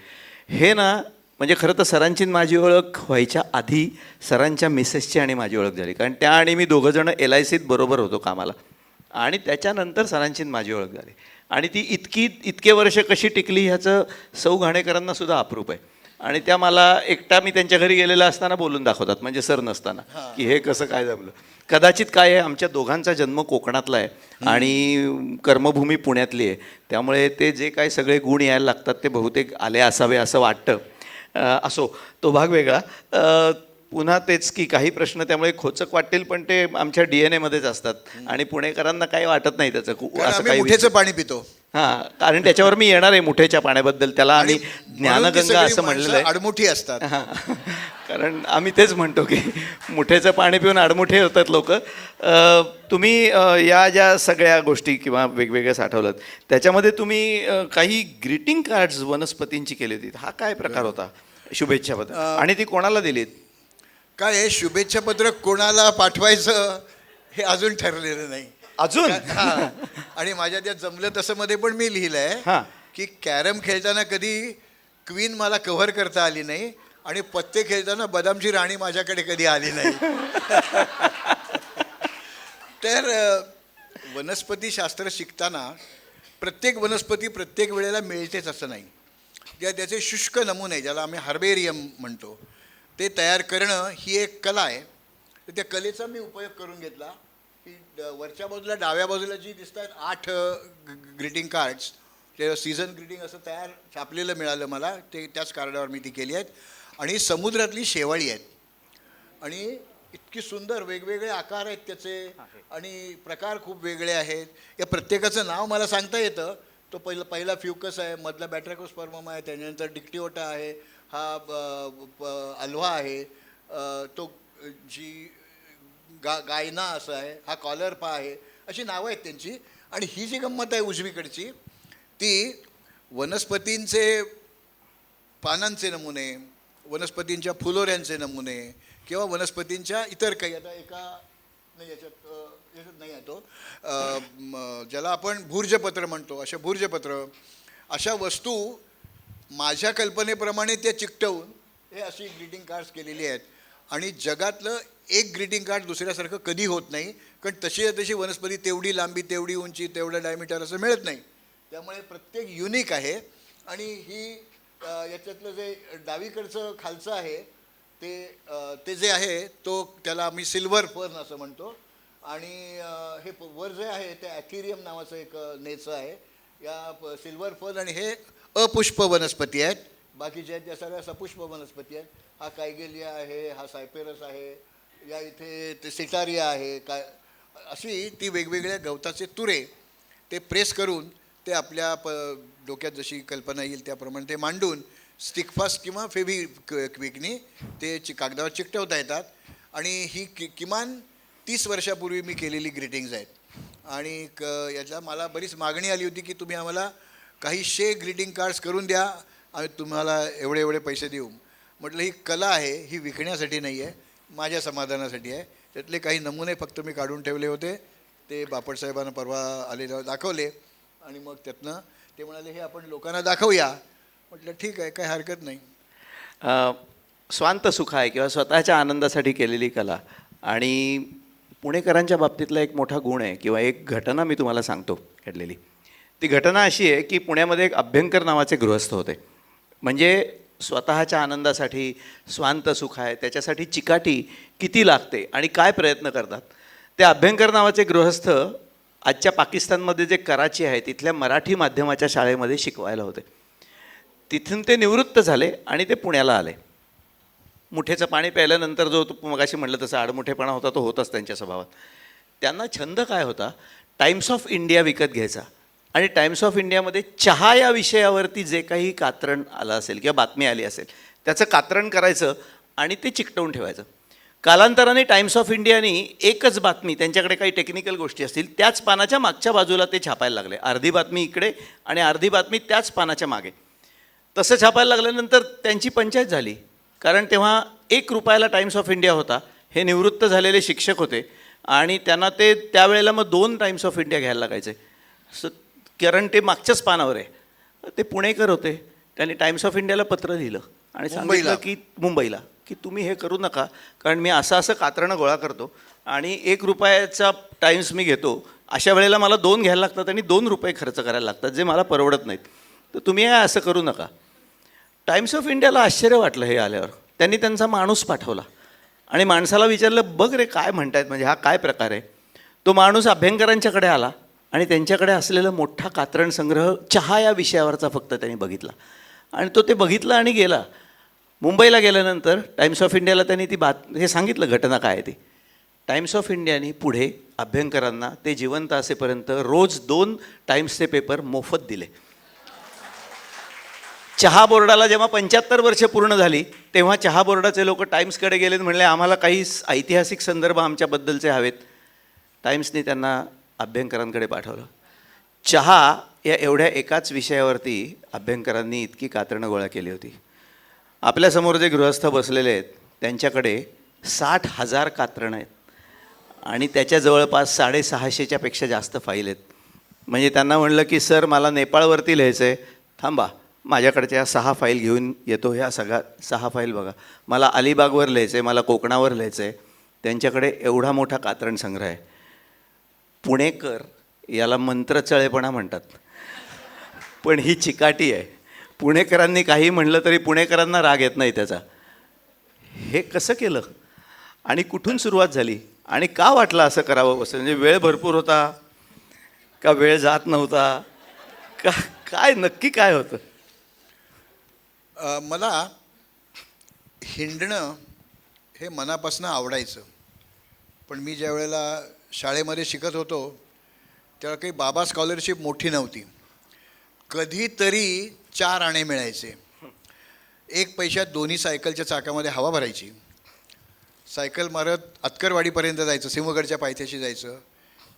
हे ना म्हणजे खरं तर सरांची माझी ओळख व्हायच्या आधी सरांच्या मिसेसची आणि माझी ओळख झाली, कारण त्या आणि मी दोघंजणं LICत बरोबर होतो कामाला. आणि त्याच्यानंतर सरांची माझी ओळख झाली. आणि ती इतके वर्ष कशी टिकली ह्याचं सौ घाणेकरांना सुद्धा अप्रूप आहे. आणि त्या मला एकटा मी त्यांच्या घरी गेलेला असताना बोलून दाखवतात, म्हणजे सर नसताना, की हे कसं काय जमलं. कदाचित काय आहे, आमच्या दोघांचा जन्म कोकणातला आहे आणि कर्मभूमी पुण्यातली आहे, त्यामुळे ते जे काय सगळे गुण यायला लागतात ते बहुतेक आले असावे असं वाटतं. असो, तो भाग वेगळा. पुन्हा तेच की काही प्रश्न त्यामुळे खोचक वाटतील, पण ते आमच्या DNA मध्येच असतात आणि पुणेकरांना काही वाटत नाही त्याचं असं काही. मुठेचं पाणी पितो. हां, कारण त्याच्यावर मी येणार आहे मुठेच्या पाण्याबद्दल. त्याला आम्ही ज्ञानगंगा असं म्हणलेलं आहे. आडमुठी असतात. हां, कारण आम्ही तेच म्हणतो की मुठेचं पाणी पिऊन आडमुठे होतात लोक. तुम्ही या ज्या सगळ्या गोष्टी किंवा वेगवेगळ्या साठवलं, त्याच्यामध्ये तुम्ही काही ग्रीटिंग कार्ड्स वनस्पतींची केली होती. हा काय प्रकार होता? शुभेच्छापत्र. आणि ती कोणाला दिलीत? काय आहे, शुभेच्छा पत्र कोणाला पाठवायचं हे अजून ठरलेलं नाही अजून. आणि माझ्या त्या जमलं तसं मध्ये पण मी लिहिलं आहे की कॅरम खेळताना कधी क्वीन मला कव्हर करता आली नाही आणि पत्ते खेळताना बदामची राणी माझ्याकडे कधी आली नाही. तर वनस्पतीशास्त्र शिकताना प्रत्येक वनस्पती प्रत्येक वेळेला मिळतेच असं नाही. त्याचे शुष्क नमुने, ज्याला आम्ही हार्बेरियम म्हणतो, ते तयार करणं ही एक कला आहे. तर त्या कलेचा मी उपयोग करून घेतला की वरच्या बाजूला डाव्या बाजूला जी दिसतात 8 ग्रीटिंग कार्ड्स, ते सीझन ग्रीटिंग असं तयार छापलेलं मिळालं मला, ते त्याच कार्डावर मी ती केली आहेत. आणि समुद्रातली शेवाळी आहेत आणि इतकी सुंदर वेगवेगळे आकार आहेत त्याचे आणि प्रकार खूप वेगळे आहेत. या प्रत्येकाचं नाव मला सांगता येतं. तो पहिला फ्युकस आहे, मधला बॅट्रॅकोस्पर्मम आहे, त्याच्यानंतर डिक्टिओटा आहे, हा अल्व्हा आहे, तो जी गायना असं आहे, हा कॉलरपा आहे, अशी नावं आहेत त्यांची. आणि ही जी गंमत आहे उजवीकडची, ती वनस्पतींचे पानांचे नमुने, वनस्पतींच्या फुलोऱ्यांचे नमुने किंवा वनस्पतींच्या इतर काही, आता याच्यात नाही आहे तो, ज्याला आपण भूर्जपत्र म्हणतो, अशा भूर्जपत्र, अशा वस्तू माझ्या कल्पनेप्रमाणे त्या चिकटवून हे अशी ग्रीटिंग कार्ड्स केलेली आहेत. आणि जगातलं एक ग्रीटिंग कार्ड दुसऱ्यासारखं कधी होत नाही, कारण तशी वनस्पती तेवढी लांबी, तेवढी उंची, तेवढं डायमीटर असं मिळत नाही. त्यामुळे प्रत्येक युनिक आहे. आणि ही याच्यातलं जे डावीकडचं खालचं आहे ते जे आहे त्याला आम्ही सिल्वर फर्न असं म्हणतो. आणि हे वर जे आहे ते ॲथेरियम नावाचं एक नेचं आहे. या सिल्वर फर्न आणि हे अपुष्प वनस्पती आहेत, बाकीच्या आहेत त्या सगळ्या सपुष्प वनस्पती आहेत. हा कायगेलिया आहे, हा सायपेरस आहे, या इथे ते सिटारिया आहे. अशी ती वेगवेगळ्या गवताचे तुरे ते प्रेस करून ते आपल्या डोक्यात जशी कल्पना येईल त्याप्रमाणे ते मांडून स्टिकफास्ट किंवा क्विकनी ते कागदावर चिकटवता येतात आणि ही किमान 30 वर्षापूर्वी मी केलेली ग्रीटिंग्ज आहेत आणि याच्या मला बरीच मागणी आली होती की तुम्ही आम्हाला काही 100 ग्रीटिंग कार्ड्स करून द्या, आम्ही तुम्हाला एवढे एवढे पैसे देऊ. म्हटलं ही कला आहे, ही विकण्यासाठी नाही आहे, माझ्या समाधानासाठी आहे. त्यातले काही नमुने फक्त मी काढून ठेवले होते, ते बापटसाहेबांना परवा आलेल्यावर दाखवले आणि मग त्यातनं ते म्हणाले हे आपण लोकांना दाखवूया. म्हटलं ठीक आहे, काही हरकत नाही. स्वांत सुख आहे किंवा स्वतःच्या आनंदासाठी केलेली कला. आणि पुणेकरांच्या बाबतीतला एक मोठा गुण आहे किंवा एक घटना मी तुम्हाला सांगतो घडलेली. ती घटना अशी आहे की पुण्यामध्ये एक अभ्यंकर नावाचे गृहस्थ होते. म्हणजे स्वतःच्या आनंदासाठी स्वांत सुख आहे त्याच्यासाठी चिकाटी किती लागते आणि काय प्रयत्न करतात. ते अभ्यंकर नावाचे गृहस्थ आजच्या पाकिस्तानमध्ये जे कराची आहे तिथल्या मराठी माध्यमाच्या शाळेमध्ये शिकवायला होते. तिथून ते निवृत्त झाले आणि ते पुण्याला आले. मुठेचं पाणी प्यायल्यानंतर जो मगाशी म्हटलं तसा आडमुठेपणा होता तो होताच त्यांच्या स्वभावात. त्यांना छंद काय होता, टाइम्स ऑफ इंडिया विकत घ्यायचा आणि टाइम्स ऑफ इंडियामध्ये चहा या विषयावरती जे काही कात्रण आलं असेल किंवा बातमी आली असेल त्याचं कात्रण करायचं आणि ते चिकटवून ठेवायचं. कालांतराने टाइम्स ऑफ इंडियानी एकच बातमी, त्यांच्याकडे काही टेक्निकल गोष्टी असतील, त्याच पानाच्या मागच्या बाजूला ते छापायला लागले. अर्धी बातमी इकडे आणि अर्धी बातमी त्याच पानाच्या मागे. तसं छापायला लागल्यानंतर त्यांची पंचायत झाली. कारण तेव्हा 1 रुपयाला टाइम्स ऑफ इंडिया होता. हे निवृत्त झालेले शिक्षक होते आणि त्यांना ते त्यावेळेला मग 2 टाइम्स ऑफ इंडिया घ्यायला लागायचे. कारण ते मागच्याच पानावर आहे. ते पुणेकर होते. त्यांनी टाइम्स ऑफ इंडियाला पत्र लिहिलं आणि सांगितलं की मुंबईला की तुम्ही हे करू नका, कारण मी असं असं कात्रणं गोळा करतो आणि 1 रुपयाचा टाइम्स मी घेतो. अशा वेळेला मला 2 घ्यायला लागतात आणि 2 रुपये खर्च करायला लागतात जे मला परवडत नाहीत. तर तुम्ही हे असं करू नका. टाइम्स ऑफ इंडियाला आश्चर्य वाटलं हे आल्यावर. त्यांनी त्यांचा माणूस पाठवला आणि माणसाला विचारलं, बघ रे काय म्हणतायत, म्हणजे हा काय प्रकार आहे. तो माणूस अभ्यंकरांच्याकडे आला आणि त्यांच्याकडे असलेला मोठा कात्रण संग्रह चहा या विषयावरचा फक्त त्यांनी बघितला आणि तो ते बघितला आणि गेला. मुंबईला गेल्यानंतर टाइम्स ऑफ इंडियाला त्यांनी ती हे सांगितलं घटना काय आहे ती. टाइम्स ऑफ इंडियाने पुढे अभ्यंकरांना ते जिवंत असेपर्यंत रोज 2 टाइम्सचे पेपर मोफत दिले. चहा बोर्डाला जेव्हा 75 वर्ष पूर्ण झाली तेव्हा चहा बोर्डाचे लोक टाइम्सकडे गेले म्हणले आम्हाला काही ऐतिहासिक संदर्भ आमच्याबद्दलचे हवेत. टाइम्सने त्यांना अभ्यंकरांकडे पाठवलं. चहा या एवढ्या एकाच विषयावरती अभ्यंकरांनी इतकी कात्रणं गोळा केली होती. आपल्यासमोर जे गृहस्थ बसलेले आहेत त्यांच्याकडे 60,000 कात्रणं आहेत आणि त्याच्या जवळपास 650च्या पेक्षा जास्त फाईल आहेत. म्हणजे त्यांना म्हणलं की सर मला नेपाळवरती लिहायचं आहे, थांबा माझ्याकडच्या 6 फाईल घेऊन येतो. ह्या सगळ्या 6 फाईल बघा. मला अलिबागवर लिहायचं आहे, मला कोकणावर लिहायचं आहे. त्यांच्याकडे एवढा मोठा कात्रण संग्रह आहे. पुणेकर याला मंत्रचळेपणा म्हणतात, पण ही चिकाटी आहे. पुणेकरांनी काही म्हणलं तरी पुणेकरांना राग येत नाही त्याचा. हे कसं केलं आणि कुठून सुरुवात झाली आणि का वाटलं असं करावं असं? म्हणजे वेळ भरपूर होता का वेळ जात नव्हता का काय नक्की काय होतं? मला हिंडणं हे मनापासून आवडायचं. पण मी ज्या वेळेला शाळेमध्ये शिकत होतो तेव्हा काही बाबा स्कॉलरशिप मोठी नव्हती. कधीतरी 4 आणे मिळायचे. 1 पैशात दोन्ही सायकलच्या चाकामध्ये हवा भरायची. सायकल मारत अतकरवाडीपर्यंत जायचं, सिंहगडच्या पायथ्याशी जायचं.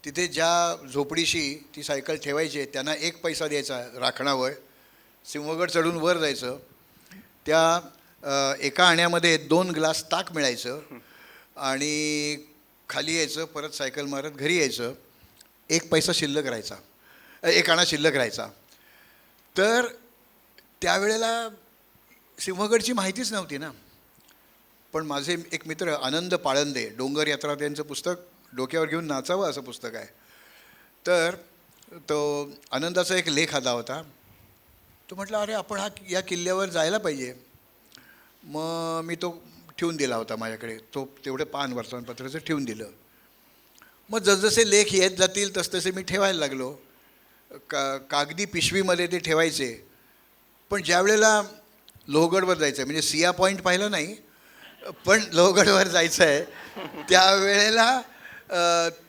तिथे ज्या झोपडीशी ती सायकल ठेवायची त्यांना 1 पैसा द्यायचा राखणावर. सिंहगड चढून वर जायचं. त्या 1 आण्यामध्ये 2 ग्लास ताक मिळायचं आणि खाली यायचं, परत सायकल मारत घरी यायचं. 1 पैसा शिल्लक राहायचा, 1 आणा शिल्लक राहायचा. तर त्यावेळेला सिंहगडची माहितीच नव्हती ना. पण माझे एक मित्र आनंद पाळंदे, डोंगर यात्रा त्यांचं पुस्तक डोक्यावर घेऊन नाचावं असं पुस्तक आहे. तर तो आनंदाचा एक लेख आला होता. तो म्हटला अरे आपण या किल्ल्यावर जायला पाहिजे. मग मी तो ठेवून दिला होता माझ्याकडे. तो तेवढं पान वर्तमानपत्राचं ठेवून दिलं. मग जसजसे लेख येत जातील तसतसे मी ठेवायला लागलो. कागदी पिशवीमध्ये ते ठेवायचे. पण ज्या वेळेला लोहगडवर जायचं आहे, म्हणजे सिया पॉईंट पाहिलं नाही पण लोहगडवर जायचं आहे, त्यावेळेला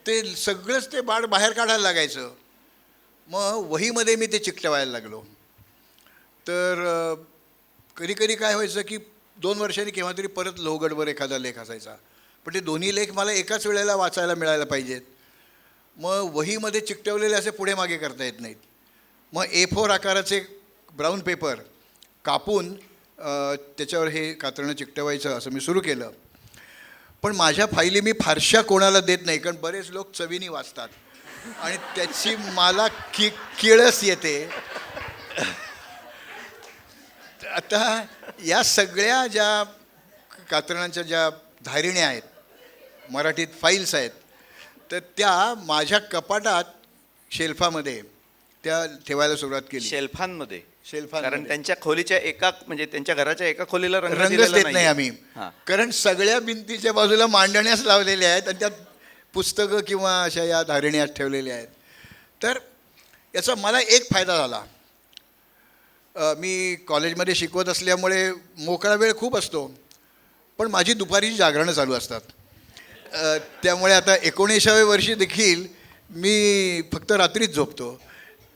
ते सगळंच ते बाळ बाहेर काढायला लागायचं. मग वहीमध्ये मी ते चिकटवायला लागलो. तर कधी कधी काय व्हायचं की 2 वर्षांनी केव्हा तरी परत लोहगडवर एखादा लेख असायचा, पण ते दोन्ही लेख मला एकाच वेळेला वाचायला मिळायला पाहिजेत. मग वहीमध्ये चिकटवलेले असे पुढे मागे करता येत नाहीत. मग A4 आकाराचे ब्राऊन पेपर कापून त्याच्यावर हे कात्रणं चिकटवायचं असं मी सुरू केलं. पण माझ्या फायली मी फारशा कोणाला देत नाही, कारण बरेच लोक चवीने वाचतात आणि त्याची मला किळस येते. आता या सगळ्या ज्या कात्रणांच्या ज्या धारिण्या आहेत, मराठीत फाईल्स आहेत, तर त्या माझ्या कपाटात शेल्फामध्ये त्या ठेवायला सुरुवात केली. शेल्फांमध्ये शेल्फांमध्ये. कारण त्यांच्या खोलीच्या एका म्हणजे त्यांच्या घराच्या एका खोलीला रंगच दिलेला देत नाही नाहीये. आम्ही, हां. कारण सगळ्या भिंतीच्या बाजूला मांडण्यास लावलेल्या आहेत आणि त्यात पुस्तकं किंवा अशा या धारिण्या ठेवलेल्या आहेत. तर याचा मला एक फायदा झाला. मी कॉलेजमध्ये शिकवत असल्यामुळे मोकळा वेळ खूप असतो, पण माझी दुपारी जागरणं चालू असतात. त्यामुळे आता 19व्या वर्षी देखील मी फक्त रात्रीच झोपतो,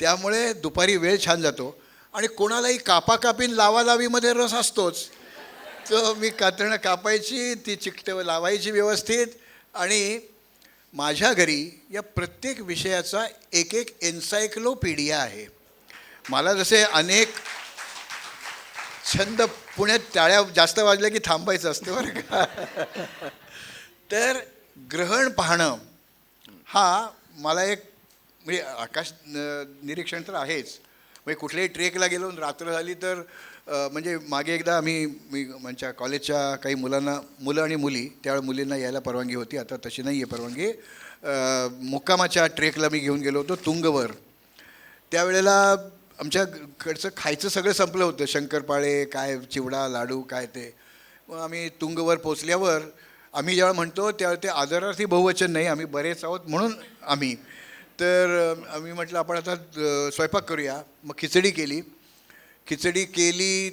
त्यामुळे दुपारी वेळ छान जातो. आणि कोणालाही कापाकापीन लावालावीमध्ये रस असतोच, तर मी कातरणं कापायची, ती लावायची व्यवस्थित. आणि माझ्या घरी या प्रत्येक विषयाचा एक एन्सायक्लोपीडिया आहे. मला जसे अनेक छंद, पुण्यात टाळ्या जास्त वाजल्या की थांबायचं असतं बरं का. तर ग्रहण पाहणं हा मला एक म्हणजे आकाश निरीक्षण तर आहेच. म्हणजे कुठल्याही ट्रेकला गेलो आणि रात्र झाली तर म्हणजे मागे एकदा मी म्हणजे कॉलेजच्या काही मुलं आणि मुली, त्यावेळेला मुलींना यायला परवानगी होती, आता तशी नाही आहे परवानगी. मुक्कामाच्या ट्रेकला मी घेऊन गेलो होतो तुंगवर. त्यावेळेला आमच्याकडचं खायचं सगळं संपलं होतं, शंकरपाळे काय, चिवडा, लाडू काय ते. मग आम्ही तुंगवर पोचल्यावर आम्ही जेव्हा म्हणतो त्यावेळेला ते आदरार्थी बहुवचन नाही, आम्ही बरेच आहोत म्हणून आम्ही. तर आम्ही म्हटलं आपण आता स्वयंपाक करूया. मग खिचडी केली,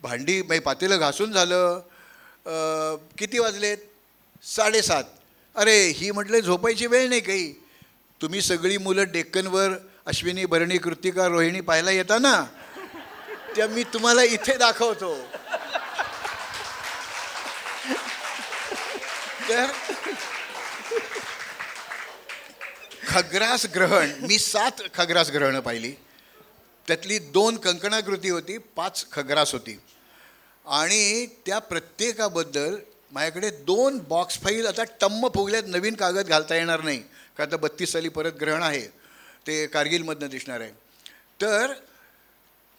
भांडी म्हणजे पातेलं घासून झालं. किती वाजलेत? 7:30. अरे ही म्हटलं झोपायची वेळ नाही काही. तुम्ही सगळी मुलं डेक्कनवर अश्विनी, भरणी, कृतिका, रोहिणी पाहायला येता ना, त्या मी तुम्हाला इथे दाखवतो. तर खग्रास ग्रहण, मी 7 खग्रास ग्रहणं पाहिली. त्यातली 2 कंकणाकृती होती, 5 खग्रास होती. आणि त्या प्रत्येकाबद्दल माझ्याकडे 2 बॉक्स फाईल आता टम्म फुगल्यात. नवीन कागद घालता येणार नाही, कारण आता 32 साली परत ग्रहण आहे, ते कारगिलमधनं दिसणार आहे. तर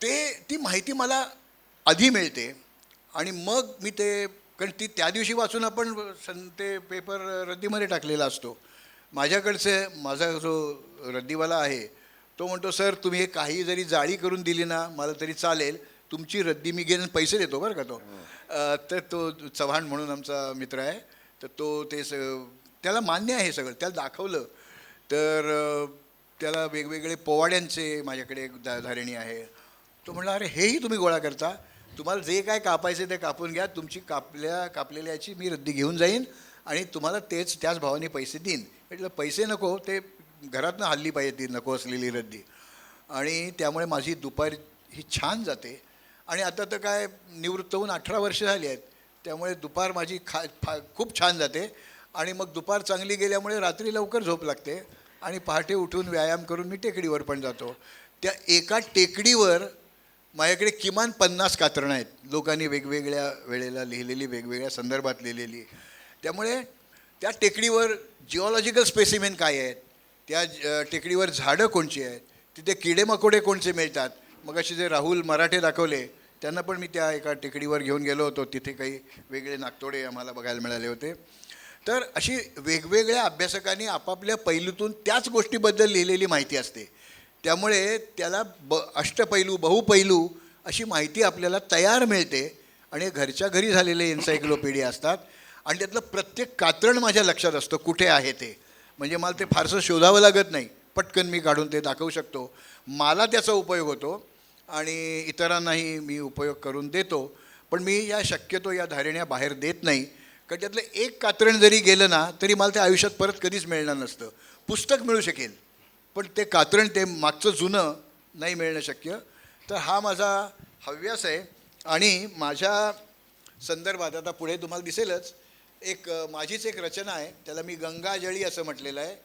ती माहिती मला आधी मिळते आणि मग मी ते, कारण ती त्या दिवशी वाचून आपण ते पेपर रद्दीमध्ये टाकलेला असतो. माझा जो रद्दीवाला आहे तो म्हणतो, सर तुम्ही हे काही जरी जाळी करून दिली ना मला तरी चालेल, तुमची रद्दी मी घेऊन पैसे देतो बरं का. तर तो चव्हाण म्हणून आमचा मित्र आहे, तर तो त्याला मान्य आहे सगळं. त्याला दाखवलं तर त्याला वेगवेगळे पोवाड्यांचे माझ्याकडे एक धारिणी आहे. तो म्हटला, अरे हेही तुम्ही गोळा करता, तुम्हाला जे काय कापायचे ते कापून घ्या, तुमची कापलेल्याची मी रद्दी घेऊन जाईन आणि तुम्हाला त्याच भावाने पैसे देईन. म्हटलं पैसे नको, ते घरातनं हल्ली पाहिजे ती नको असलेली रद्दी. आणि त्यामुळे माझी दुपार ही छान जाते. आणि आता तर काय निवृत्त होऊन 18 वर्ष झाली आहेत, त्यामुळे दुपार माझी खूप छान जाते. आणि मग दुपार चांगली गेल्यामुळे रात्री लवकर झोप लागते आणि पहाटे उठून व्यायाम करून मी टेकडीवर पण जातो. त्या एका टेकडीवर माझ्याकडे किमान 50 कात्रणं आहेत, लोकांनी वेगवेगळ्या वेळेला लिहिलेली, वेगवेगळ्या संदर्भात लिहिलेली. त्यामुळे त्या टेकडीवर जिओलॉजिकल स्पेसिमेन काय आहेत, त्या टेकडीवर झाडं कोणची आहेत, तिथे किडेमकोडे कोणचे मिळतात. मग असे जे राहुल मराठे दाखवले त्यांना पण मी त्या एका टेकडीवर घेऊन गेलो होतो, तिथे काही वेगळे नागतोडे आम्हाला बघायला मिळाले होते. तर अशी वेगवेगळ्या अभ्यासकांनी आपापल्या पैलूतून त्याच गोष्टीबद्दल लिहिलेली माहिती असते. त्यामुळे त्याला अष्टपैलू, बहुपैलू अशी माहिती आपल्याला तयार मिळते. आणि घरच्या घरी झालेले एन्सायक्लोपीडिया असतात आणि त्यातलं प्रत्येक कात्रण माझ्या लक्षात असतं कुठे आहे ते. म्हणजे मला ते फारसं शोधावं लागत नाही, पटकन मी काढून ते दाखवू शकतो. मला त्याचा उपयोग होतो आणि इतरांनाही मी उपयोग करून देतो. पण मी शक्यतो या धारिण्या बाहेर देत नाही, कारण त्यातलं एक कात्रण जरी गेलं ना तरी मला ते आयुष्यात परत कधीच मिळणार नसतं. पुस्तक मिळू शकेल पण ते कात्रण, ते मागचं जुनं नाही मिळणं शक्य. तर हा माझा हव्यास आहे आणि माझ्या संदर्भात आता पुढे तुम्हाला दिसेलच माझीच एक रचना आहे, त्याला मी गंगाजळी असं म्हटलेलं आहे.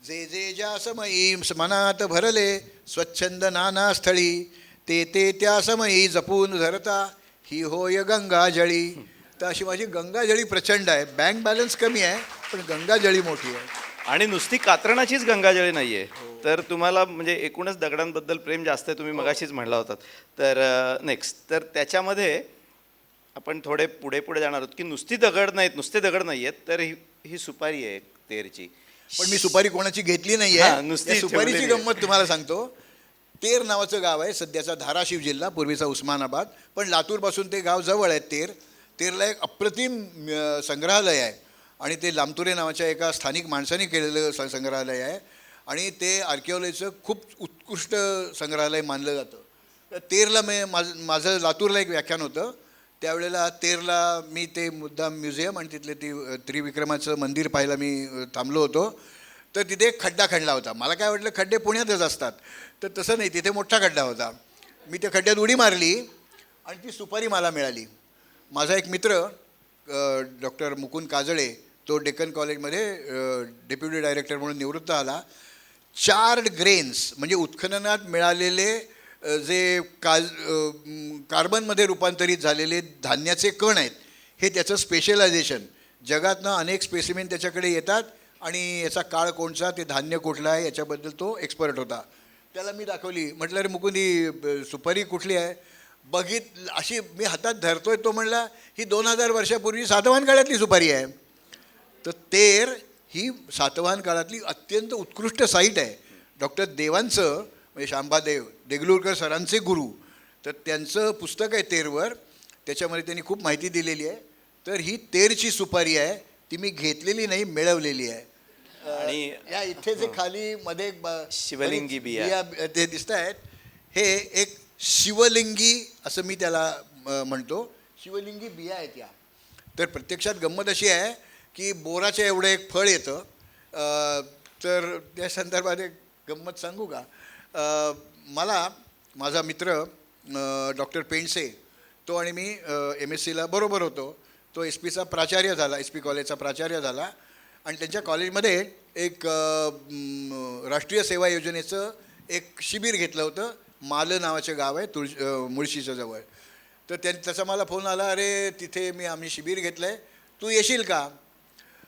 जे जे ज्या समयी मनात भरले स्वच्छंद नाना स्थळी, ते ते त्या समयी जपून धरता ही होय गंगाजळी. तर अशी माझी गंगाजळी प्रचंड आहे. बँक बॅलन्स कमी आहे पण गंगाजळी मोठी आहे. आणि नुसती कात्रणाचीच गंगाजळी नाही आहे, तर तुम्हाला म्हणजे एकूणच दगडांबद्दल प्रेम जास्त आहे, तुम्ही मगाशीच म्हणला होतात. तर नेक्स्ट, तर त्याच्यामध्ये आपण थोडे पुढे पुढे जाणार आहोत की नुसते दगड नाही आहेत, तर ही सुपारी आहे तेरची. पण मी सुपारी कोणाची घेतली नाही हां, आहे. नुसती या सुपारीची ठेवलेली आहे. गंमत तुम्हाला सांगतो. तेर नावाचं गाव आहे, सध्याचा धाराशिव जिल्हा, पूर्वीचा उस्मानाबाद, पण लातूरपासून ते गाव जवळ आहे. तेरला एक अप्रतिम संग्रहालय आहे आणि ते लामतुरे नावाच्या एका स्थानिक माणसाने केलेलं संग्रहालय आहे आणि ते आर्किओलॉजीचं खूप उत्कृष्ट संग्रहालय मानलं जातं. तर तेरला माझं लातूरला एक व्याख्यान होतं. त्यावेळेला तेरला मी ते मुद्दाम म्युझियम आणि तिथले त्रिविक्रमाचं मंदिर पाहायला मी थांबलो होतो. तर तिथे एक खड्डा खणला होता. मला काय वाटलं खड्डे पुण्यातच असतात, तर तसं नाही, तिथे मोठा खड्डा होता. मी त्या खड्ड्यात उडी मारली आणि ती सुपारी मला मिळाली. माझा एक मित्र डॉक्टर मुकुंद काजळे, तो डेक्कन कॉलेजमध्ये डेप्युटी डायरेक्टर म्हणून निवृत्त आला. 4 ग्रेन्स म्हणजे उत्खननात मिळालेले जे कार्बनमध्ये रूपांतरित झालेले धान्याचे कण आहेत, हे त्याचं स्पेशलायझेशन. जगातनं अनेक स्पेसिमेन त्याच्याकडे येतात आणि याचा काळ कोणचा, ते धान्य कुठलं आहे याच्याबद्दल तो एक्सपर्ट होता. त्याला मी दाखवली. म्हटलं अरे मुकुंद, ही सुपारी कुठली आहे? अशी मी हातात धरतोय. तो म्हणला ही 2000 वर्षापूर्वी सातवाहन काळातली सुपारी आहे. तर तेर ही सातवाहन काळातली अत्यंत उत्कृष्ट साईट आहे. डॉक्टर देवांचं म्हणजे शांबादेव देगलूरकर सरांचे गुरु, तर त्यांचं पुस्तक आहे तेरवर, त्याच्यामध्ये त्यांनी खूप माहिती दिलेली आहे. तर ही तेरची सुपारी आहे, ती मी घेतलेली नाही, मिळवलेली आहे. आणि या इथे जे खाली मध्ये शिवलिंगी बिया ते दिसत आहेत, हे एक शिवलिंगी असं मी त्याला म्हणतो. शिवलिंगी बिया आहेत या. तर प्रत्यक्षात गंमत अशी आहे की बोराच्या एवढं एक फळ येतं. तर त्या संदर्भात एक गंमत सांगू का? मला माझा मित्र डॉक्टर पेंडसे, तो आणि मी MScला बरोबर होतो. तो SP प्राचार्य झाला, SP कॉलेजचा प्राचार्य झाला आणि त्यांच्या कॉलेजमध्ये एक राष्ट्रीय सेवा योजनेचं एक शिबिर घेतलं होतं. मालं नावाचं गाव आहे मुळशीच्या जवळ. तर त्याचा मला फोन आला, अरे तिथे आम्ही शिबिर घेतलं आहे, तू येशील का?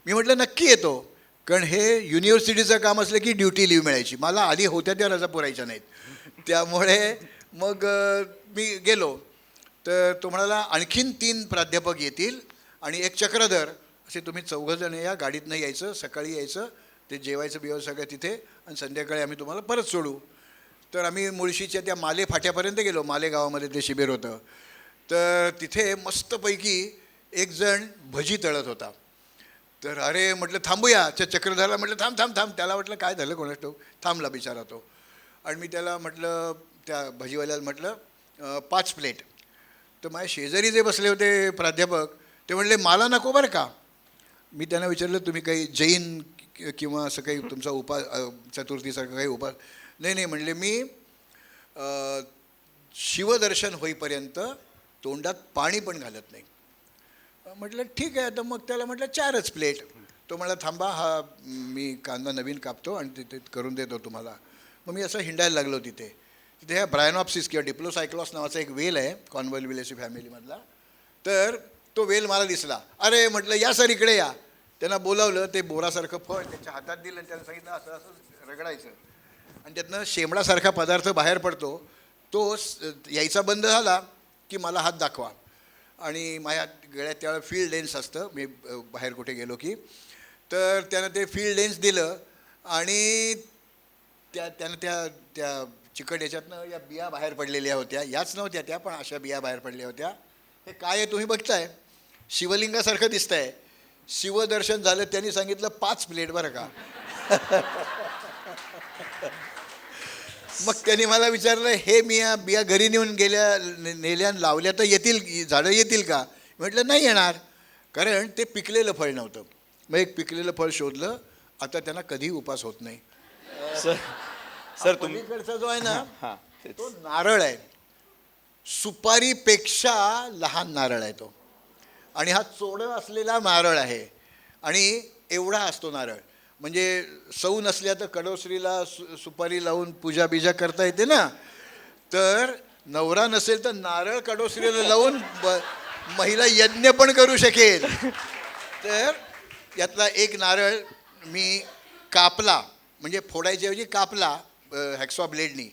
मी म्हटलं नक्की येतो, कारण हे युनिव्हर्सिटीचं काम असलं की ड्युटी लिव्ह मिळायची. मला आधी होत्या त्या रजा पुरायच्या नाहीत, त्यामुळे मग मी गेलो. तर तो म्हणाला आणखीन 3 प्राध्यापक येतील आणि एक चक्रधर, असे तुम्ही 4 जण या. गाडीतनं यायचं, सकाळी यायचं, ते जेवायचं बिवायचं सगळं तिथे आणि संध्याकाळी आम्ही तुम्हाला परत सोडू. तर आम्ही मुळशीच्या त्या माले फाट्यापर्यंत गेलो. माले गावामध्ये ते शिबिर होतं. तर तिथे मस्तपैकी एक जण भजी तळत होता. तर अरे म्हटलं थांबूया. त्या चक्रधरला म्हटलं थांब थांब थांब. त्याला म्हटलं काय झालं कोणास ठाऊक, थांबला बिचारा तो. आणि मी त्याला म्हटलं, त्या भजीवाल्याला म्हटलं 5 प्लेट. तर माझ्या शेजारी जे बसले होते प्राध्यापक, ते म्हटले मला नको बरं का. मी त्यांना विचारलं तुम्ही काही जैन किंवा असं काही तुमचा चतुर्थीसारखं काही उपास? नाही म्हणले, मी शिवदर्शन होईपर्यंत तोंडात पाणी पण घालत नाही. म्हटलं ठीक आहे. तर मग त्याला म्हटलं 4च प्लेट. तो मला थांबा, हा मी कांदा नवीन कापतो आणि तिथे करून देतो तुम्हाला. मग मी असं हिंडायला लागलो तिथे. ह्या ब्रायनॉप्सिस किंवा डिप्लोसायक्लॉस नावाचा एक वेल आहे कॉन्व्हल्व्हिलेसी फॅमिलीमधला. तर तो वेल मला दिसला. अरे म्हटलं या सर इकडे या. त्यांना बोलावलं. ते बोरासारखं फळ त्याच्या हातात दिलं आणि त्याला सांगितलं असं असं रगडायचं आणि त्यातनं शेंबडासारखा पदार्थ बाहेर पडतो. तो यायचा बंद झाला की मला हात दाखवा. आणि माझ्या गळ्यात त्यावेळेला फील्ड लेन्स असतं, मी बाहेर कुठे गेलो की. तर त्यानं ते फील्ड लेन्स दिलं आणि त्यानं त्या चिकट याच्यातनं या बिया बाहेर पडलेल्या होत्या. याच नव्हत्या त्या, पण अशा बिया बाहेर पडल्या होत्या. हे काय आहे तुम्ही बघताय, शिवलिंगासारखं दिसत आहे. शिवदर्शन झालं. त्यांनी सांगितलं 5 प्लेट बरं का. मग त्यांनी मला विचारलं, हे मी या बिया घरी नेऊन नेल्या लावल्या तर झाडं येतील का? म्हटलं नाही येणार, कारण ते पिकलेलं फळ नव्हतं. मग एक पिकलेलं फळ शोधलं. आता त्यांना कधीही उपास होत नाही. सर तुम्ही पलीकडचा जो आहे ना, हां तो नारळ आहे. सुपारीपेक्षा लहान नारळ आहे तो, आणि हा चोडं असलेला नारळ आहे, आणि एवढा असतो नारळ. म्हणजे सौ नसल्या तर कडोश्रीला सुपारी लावून पूजा बिजा करता येते ना, तर नवरा नसेल तर नारळ कडोश्रीला लावून महिला यज्ञ पण करू शकेल. तर यातला एक नारळ मी कापला, म्हणजे फोडायच्याऐवजी कापला हॅक्सॉ ब्लेडनी.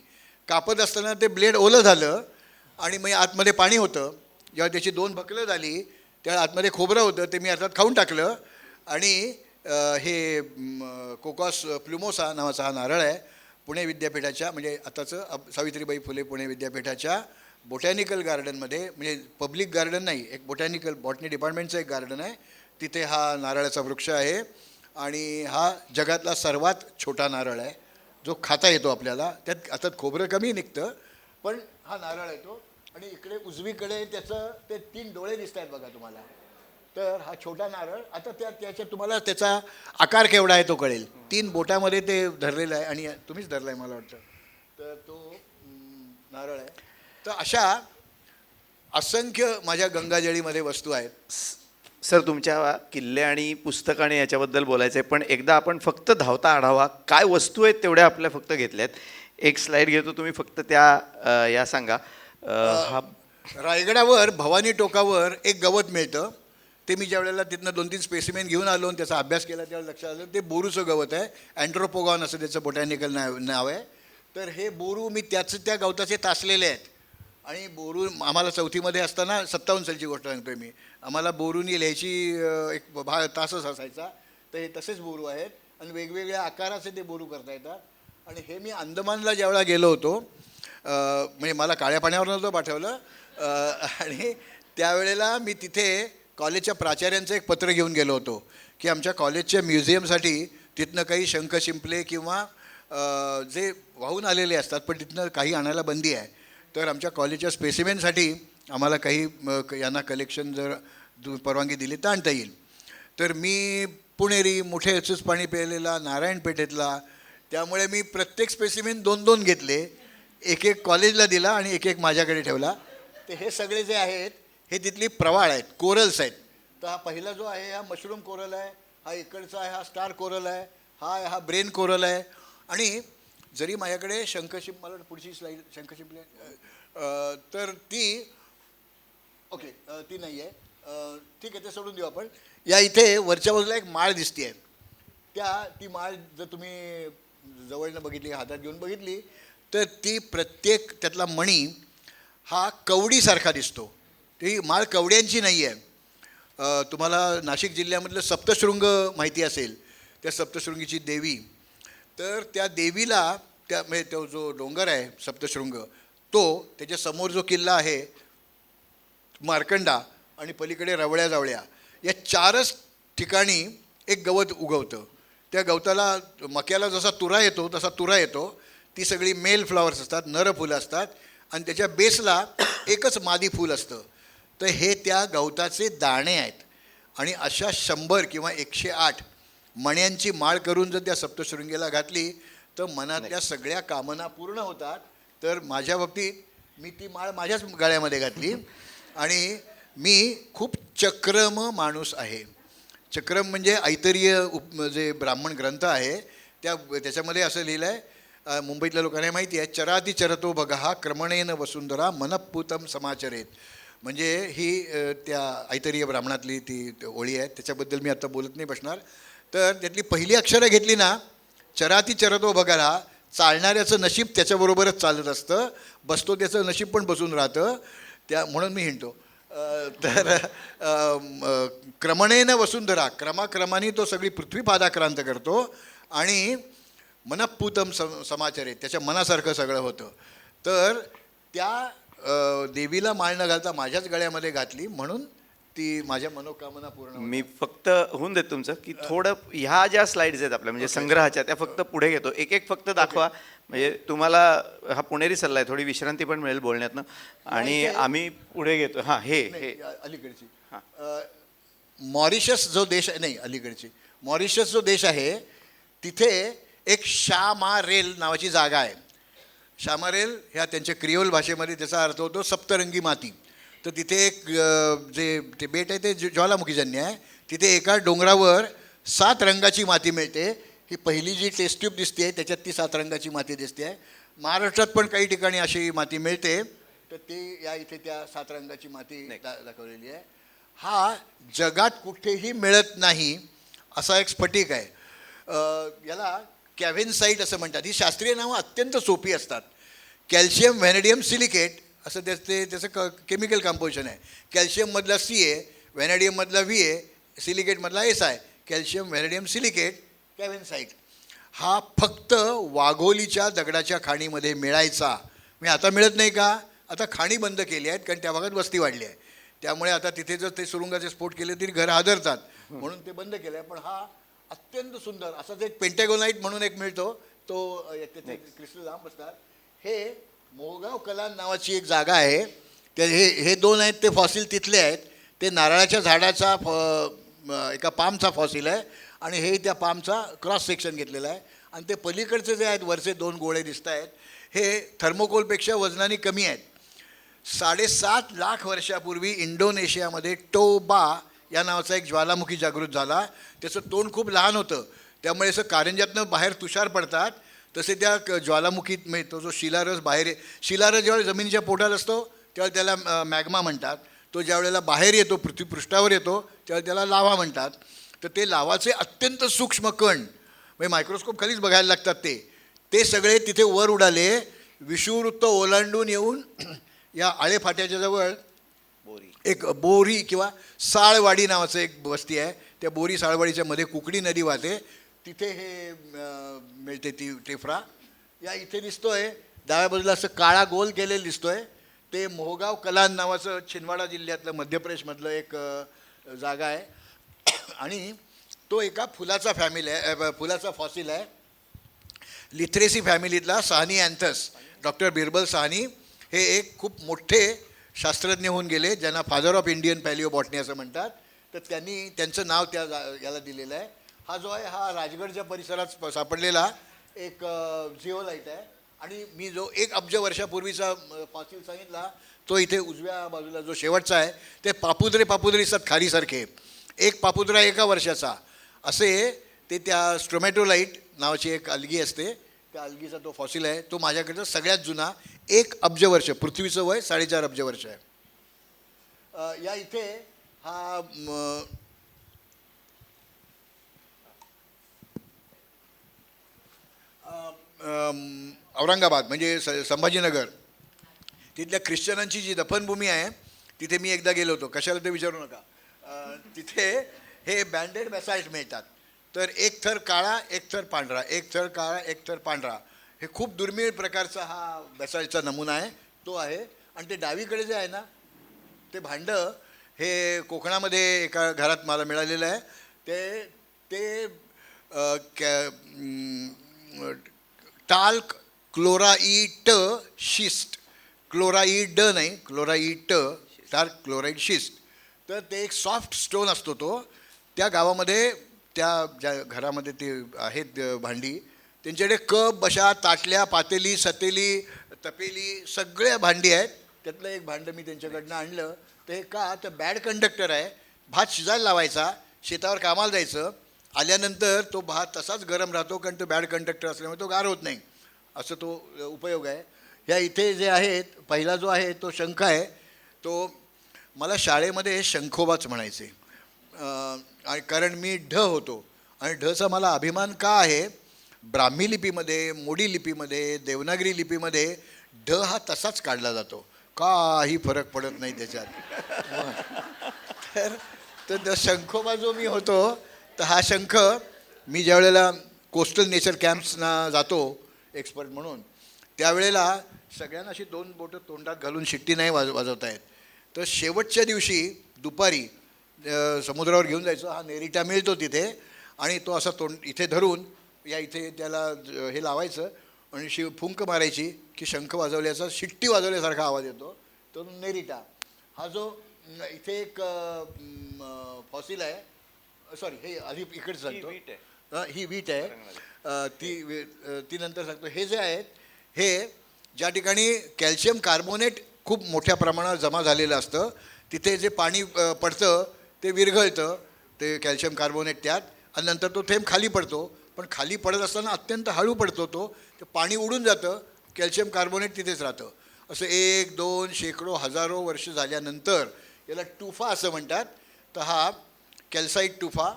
कापत असताना ते ब्लेड ओलं झालं आणि मग आतमध्ये पाणी होतं. जेव्हा त्याची 2 भकलं झाली तेव्हा आतमध्ये खोबरं होतं, ते मी अर्थात खाऊन टाकलं. आणि हे कोकॉस प्लुमोसा नावाचा हा नारळ आहे, पुणे विद्यापीठाच्या, म्हणजे आताचं सावित्रीबाई फुले पुणे विद्यापीठाच्या बोटॅनिकल गार्डनमध्ये, म्हणजे पब्लिक गार्डन नाही, एक बोटॅनिकल बॉटनी डिपार्टमेंटचं एक गार्डन आहे, तिथे हा नारळाचा वृक्ष आहे. आणि हा जगातला सर्वात छोटा नारळ आहे जो खाता येतो आपल्याला. त्यात आता खोबरं कमी निघतं, पण हा नारळ येतो. आणि इकडे उजवीकडे त्याचं ते 3 डोळे दिसत आहेत बघा तुम्हाला. तर हा छोटा नारळ, आता त्याच्यात तुम्हाला त्याचा आकार केवढा आहे तो कळेल. 3 बोटामध्ये ते धरलेलं आहे, आणि तुम्हीच धरलं आहे मला वाटतं. तर तो नारळ आहे. तर अशा असंख्य माझ्या गंगाजळीमध्ये वस्तू आहेत. सर, तुमच्या किल्ले आणि पुस्तक आणि याच्याबद्दल बोलायचं आहे, पण एकदा आपण फक्त धावता आढावा काय वस्तू आहेत तेवढ्या आपल्या फक्त घेतल्यात. एक स्लाईड घेतो, तुम्ही फक्त त्या या सांगा. हा रायगडावर भवानी टोकावर एक गवत मिळतं, ते मी ज्या वेळेला तिथनं 2-3 स्पेसिमेन घेऊन आलो आणि त्याचा अभ्यास केला त्यावेळेला लक्षात आलं ते बोरूचं गवत आहे. अँड्रोपोगॉन असं त्याचं बोटॅनिकल नाव आहे. तर हे बोरू मी त्या गवताचे तासलेले आहेत. आणि बोरू आम्हाला 4थीमध्ये असताना 57 सालची गोष्ट सांगतोय मी, आम्हाला बोरूनी लिहायची एक तासच असायचा. तर हे तसेच बोरू आहेत आणि वेगवेगळ्या आकाराचे ते बोरू करता येतात. आणि हे मी अंदमानला ज्यावेळेला गेलो होतो, म्हणजे मला काळ्या पाण्यावर नव्हतं पाठवलं, आणि त्यावेळेला मी तिथे कॉलेजच्या प्राचार्यांचं एक पत्र घेऊन गेलो होतो की आमच्या कॉलेजच्या म्युझियमसाठी तिथनं काही शंख शिंपले किंवा जे वाहून आलेले असतात पण तिथनं काही आणायला बंदी आहे, तर आमच्या कॉलेजच्या स्पेसिमेनसाठी आम्हाला काही यांना कलेक्शन जर परवानगी दिली तर आणता येईल. तर मी पुणेरी मोठे अचूच पाणी प्यायलेला नारायणपेठेतला, त्यामुळे मी प्रत्येक स्पेसिमेन 2-2 घेतले, एक कॉलेजला दिला आणि एक माझ्याकडे ठेवला. तर हे सगळे जे आहेत हे तिथली प्रवाळ आहेत, कोरल्स आहेत. तर हा पहिला जो आहे हा मशरूम कोरल आहे, हा इकडचा आहे हा स्टार कोरल आहे, हा ब्रेन कोरल आहे. आणि जरी माझ्याकडे शंखशिंप, मला पुढची स्लाईड शंखशिंपले, तर ती ओके ती नाही आहे, ठीक आहे ते सोडून देऊ आपण. या इथे वरच्या बाजूला एक माळ दिसते आहे, ती माळ जर तुम्ही जवळनं बघितली, हातात घेऊन बघितली, तर ती प्रत्येक त्यातला मणी हा कवडीसारखा दिसतो. ती माळ कवड्यांची नाही आहे. तुम्हाला नाशिक जिल्ह्यामधलं सप्तशृंग माहिती असेल, त्या सप्तशृंगीची देवी, तर त्या देवीला म्हणजे तो जो डोंगर आहे सप्तशृंग, त्याच्या समोर जो किल्ला आहे मार्कंडा आणि पलीकडे रवळ्या जावळ्या, या 4च ठिकाणी एक गवत उगवतं. त्या गवताला मक्याला जसा तुरा येतो तसा तुरा येतो. ती सगळी मेल फ्लॉवर्स असतात, नर फुलं असतात, आणि त्याच्या बेसला एकच मादी फूल असतं. तर हे त्या गवताचे दाणे आहेत. आणि अशा 100 किंवा 108 मण्यांची माळ करून जर त्या सप्तशृंगीला घातली तर मनातल्या सगळ्या कामना पूर्ण होतात. तर माझ्या बाबतीत मी ती माळ माझ्याच गळ्यामध्ये घातली. आणि मी खूप चक्रम माणूस आहे. चक्रम म्हणजे ऐतरीय जे ब्राह्मण ग्रंथ आहे त्याच्यामध्ये असं लिहिलं आहे, मुंबईतल्या लोकांना माहिती आहे, चराती चरतो बघा क्रमणेन वसुंधरा मनपूतम समाचरेत. म्हणजे ही त्या ऐतरीय ब्राह्मणातली ती ओळी आहे, त्याच्याबद्दल मी आता बोलत नाही बसणार. तर त्यातली पहिली अक्षरं घेतली ना, चराती चरतो बघा, चालणाऱ्याचं नशीब त्याच्याबरोबरच चालत असतं, बसतो त्याचं नशीब पण बसून राहतं, म्हणून मी हिंडतो. तर क्रमणेन वसुंधरा, क्रमाक्रमाने तो सगळी पृथ्वी पादाक्रांत करतो. आणि मनपूतम समाचारे, त्याच्या मनासारखं सगळं होतं. तर त्या देवीला माळ न घालता माझ्याच गळ्यामध्ये घातली, म्हणून ती माझ्या मनोकामना पूर्ण. मी फक्त होऊन देत तुमचं की थोडं ह्या ज्या स्लाइड्स आहेत आपल्या म्हणजे संग्रहाच्या, त्या फक्त पुढे घेतो, एक फक्त दाखवा. म्हणजे तुम्हाला हा पुणेरी सल्ला आहे, थोडी विश्रांती पण मिळेल बोलण्यातनं, आणि आम्ही पुढे घेतो. हां, हे अलीकडची मॉरिशस जो देश आहे, नाही अलीकडची मॉरिशस जो देश आहे, तिथे एक शामारेल नावाची जागा आहे. शामारेल ह्या त्यांच्या क्रिओल भाषेमध्ये त्याचा अर्थ होतो सप्तरंगी माती. तर तिथे एक जे ते बेट आहे ते ज्वालामुखीजन्य आहे. तिथे एका डोंगरावर 7 रंगाची माती मिळते. ही पहिली जी टेस्ट ट्यूब दिसते आहे त्याच्यात ती 7 रंगाची माती दिसते आहे. महाराष्ट्रात पण काही ठिकाणी अशी माती मिळते. तर ती या इथे त्या 7 रंगाची माती दाखवलेली आहे. हा जगात कुठेही मिळत नाही असा एक स्फटिक आहे. याला कॅव्हेनसाईट असं म्हणतात. ही शास्त्रीय नावं अत्यंत सोपी असतात. कॅल्शियम व्हॅनेडियम सिलिकेट असं त्याचं केमिकल कंपोजिशन आहे. कॅल्शियममधला Ca, व्हॅनेडियममधला Va, सिलिकेटमधला Si, calcium vanadium silicate cavansite. हा फक्त वाघोलीच्या दगडाच्या खाणीमध्ये मिळायचा. मी आता मिळत नाही का? आता खाणी बंद केली आहेत कारण त्या भागात वस्ती वाढली आहे. त्यामुळे आता तिथे जर ते सुरुंगाचे स्फोट केले तरी घरं हादरतात म्हणून ते बंद केलं आहे. पण हा अत्यंत सुंदर असाच एक पेंटॅगोनाईट म्हणून एक मिळतो. तो त्याचे क्रिस्टल लांब असतात. हे मोहगाव कलान नावाची एक जागा आहे. ते हे 2 आहेत ते फॉसिल तिथले आहेत. ते नारळाच्या झाडाचा एका पामचा फॉसिल आहे आणि हे त्या पामचा क्रॉस सेक्शन घेतलेला आहे. आणि ते पलीकडचे जे आहेत वरचे 2 गोळे दिसत आहेत हे थर्मोकोलपेक्षा वजनाने कमी आहेत. 7.5 लाख वर्षापूर्वी इंडोनेशियामध्ये टोबा या नावाचा एक ज्वालामुखी जागृत झाला. त्याचं तोंड खूप लहान होतं त्यामुळे असं कारंज्यातनं बाहेर तुषार पडतात तसे त्या ज्वालामुखीत मिळतो जो शिलारस बाहेर शिलारस ज्यावेळेस जमिनीच्या पोटात असतो त्यावेळेला त्याला मॅग्मा म्हणतात. तो ज्यावेळेला बाहेर येतो पृष्ठावर येतो त्यावेळेला त्याला लाव्हा म्हणतात. तर ते लावाचे अत्यंत सूक्ष्म कण म्हणजे मायक्रोस्कोप खालीच बघायला लागतात. ते सगळे तिथे वर उडाले. विषुववृत्त ओलांडून येऊन या आळेफाट्याच्या जवळ एक बोरी किंवा साळवाडी नावाचं एक वस्ती आहे. त्या बोरी साळवाडीच्या मध्ये कुकडी नदी वाहते. तिथे हे मिळते ती टेफरा. या इथे दिसतोय डाव्या बाजूला असं काळा गोल केलेलं दिसतोय ते मोहगाव कलान नावाचं छिंदवाडा जिल्ह्यातलं मध्य प्रदेशमधलं एक जागा आहे. आणि तो एका फुलाचा फॉसिल आहे. लिथरेसी फॅमिलीतला साहनी अँथस. डॉक्टर बिरबल साहनी हे एक खूप मोठे शास्त्रज्ञ होऊन गेले ज्यांना फादर ऑफ इंडियन पॅलिओबॉटनी असं म्हणतात. तर त्यांचं नाव त्या याला दिलेलं आहे. हा जो आहे हा राजगडच्या परिसरात सापडलेला एक झिओलाईट आहे. आणि मी जो 1 अब्ज वर्षापूर्वीचा फॉसिल सांगितला तो इथे उजव्या बाजूला जो शेवटचा आहे ते पापुद्रे दिसतात खारीसारखे. एक पापुद्रा 1 वर्षाचा असे ते त्या स्ट्रोमॅटोलाईट नावाची एक अलगी असते त्या अलगीचा तो फॉसिल आहे. तो माझ्याकडचा सगळ्यात जुना 1 अब्ज वर्ष. पृथ्वीचं वय 4.5 अब्ज वर्ष आहे. या इथे हा औरंगाबाद म्हणजे संभाजीनगर तिथल्या ख्रिश्चनांची जी दफनभूमी आहे तिथे मी एकदा गेलो होतो. कशाला ते विचारू नका. तिथे हे बँडेड बॅसाल्ट मिळतात. तर एक थर काळा एक थर पांढरा, एक थर काळा एक थर पांढरा. हे खूप दुर्मिळ प्रकारचा हा बॅसाल्टचा नमुना आहे तो आहे. आणि ते डावीकडे जे आहे ना ते भांडं हे कोकणामध्ये एका घरात मला मिळालेलं आहे. ते टाल्क क्लोराईट शिस्ट, क्लोराईड नाही क्लोराईट, टाल्क क्लोराईड शिस्ट. तर ते एक सॉफ्ट स्टोन असतो तो. त्या गावामध्ये त्या ज्या घरामध्ये ते आहेत भांडी त्यांच्याकडे कप बशा ताटल्या पातेली सतेली तपेली सगळ्या भांडी आहेत. त्यातलं एक भांडं मी त्यांच्याकडनं आणलं. तर हे का तर बॅड कंडक्टर आहे. भात शिजायला लावायचा शेतावर कामाला जायचं आल्यानंतर तो भात तसाच गरम राहतो कारण तो बॅड कंडक्टर असल्यामुळे तो गार होत नाही असं तो उपयोग आहे. ह्या इथे जे आहेत पहिला जो आहे तो शंख आहे. तो मला शाळेमध्ये शंखोबाच म्हणायचे आणि कारण मी ढ होतो आणि ढचा मला अभिमान का आहे. ब्राह्मी लिपीमध्ये मोडी लिपीमध्ये देवनागरी लिपीमध्ये ढ हा तसाच काढला जातो. काही फरक पडत नाही त्याच्यात. तर शंखोबा जो मी होतो तर हा शंख मी ज्या वेळेला कोस्टल नेचर कॅम्प्सना जातो एक्सपर्ट म्हणून त्यावेळेला सगळ्यांना अशी 2 बोटं तोंडात घालून शिट्टी नाही वाजवता येत. तर शेवटच्या दिवशी दुपारी समुद्रावर घेऊन जायचो. हा नेरिटा मिळतो तिथे आणि तो असा तोंड इथे धरून या इथे त्याला हे लावायचं आणि फुंक मारायची की शंख वाजवल्याचा शिट्टी वाजवल्यासारखा आवाज येतो तो नेरिटा. हा जो इथे एक फॉसिल आहे. सॉरी हे आधी इकडे सांगतो. ही वीट आहे ती नंतर सांगतो. हे जे आहेत हे ज्या ठिकाणी कॅल्शियम कार्बोनेट खूप मोठ्या प्रमाणात जमा झालेलं असतं तिथे जे पाणी पडतं ते विरघळतं, ते कॅल्शियम कार्बोनेट त्यात, आणि नंतर तो थेंब खाली पडतो. पण खाली पडत असताना अत्यंत हळू पडतो तो, ते पाणी उडून जातं, कॅल्शियम कार्बोनेट तिथेच राहतं. असं 1, 2, शेकडो, हजारो वर्ष झाल्यानंतर याला टुफा असं म्हणतात. तर हा कॅल्साईट टुफा,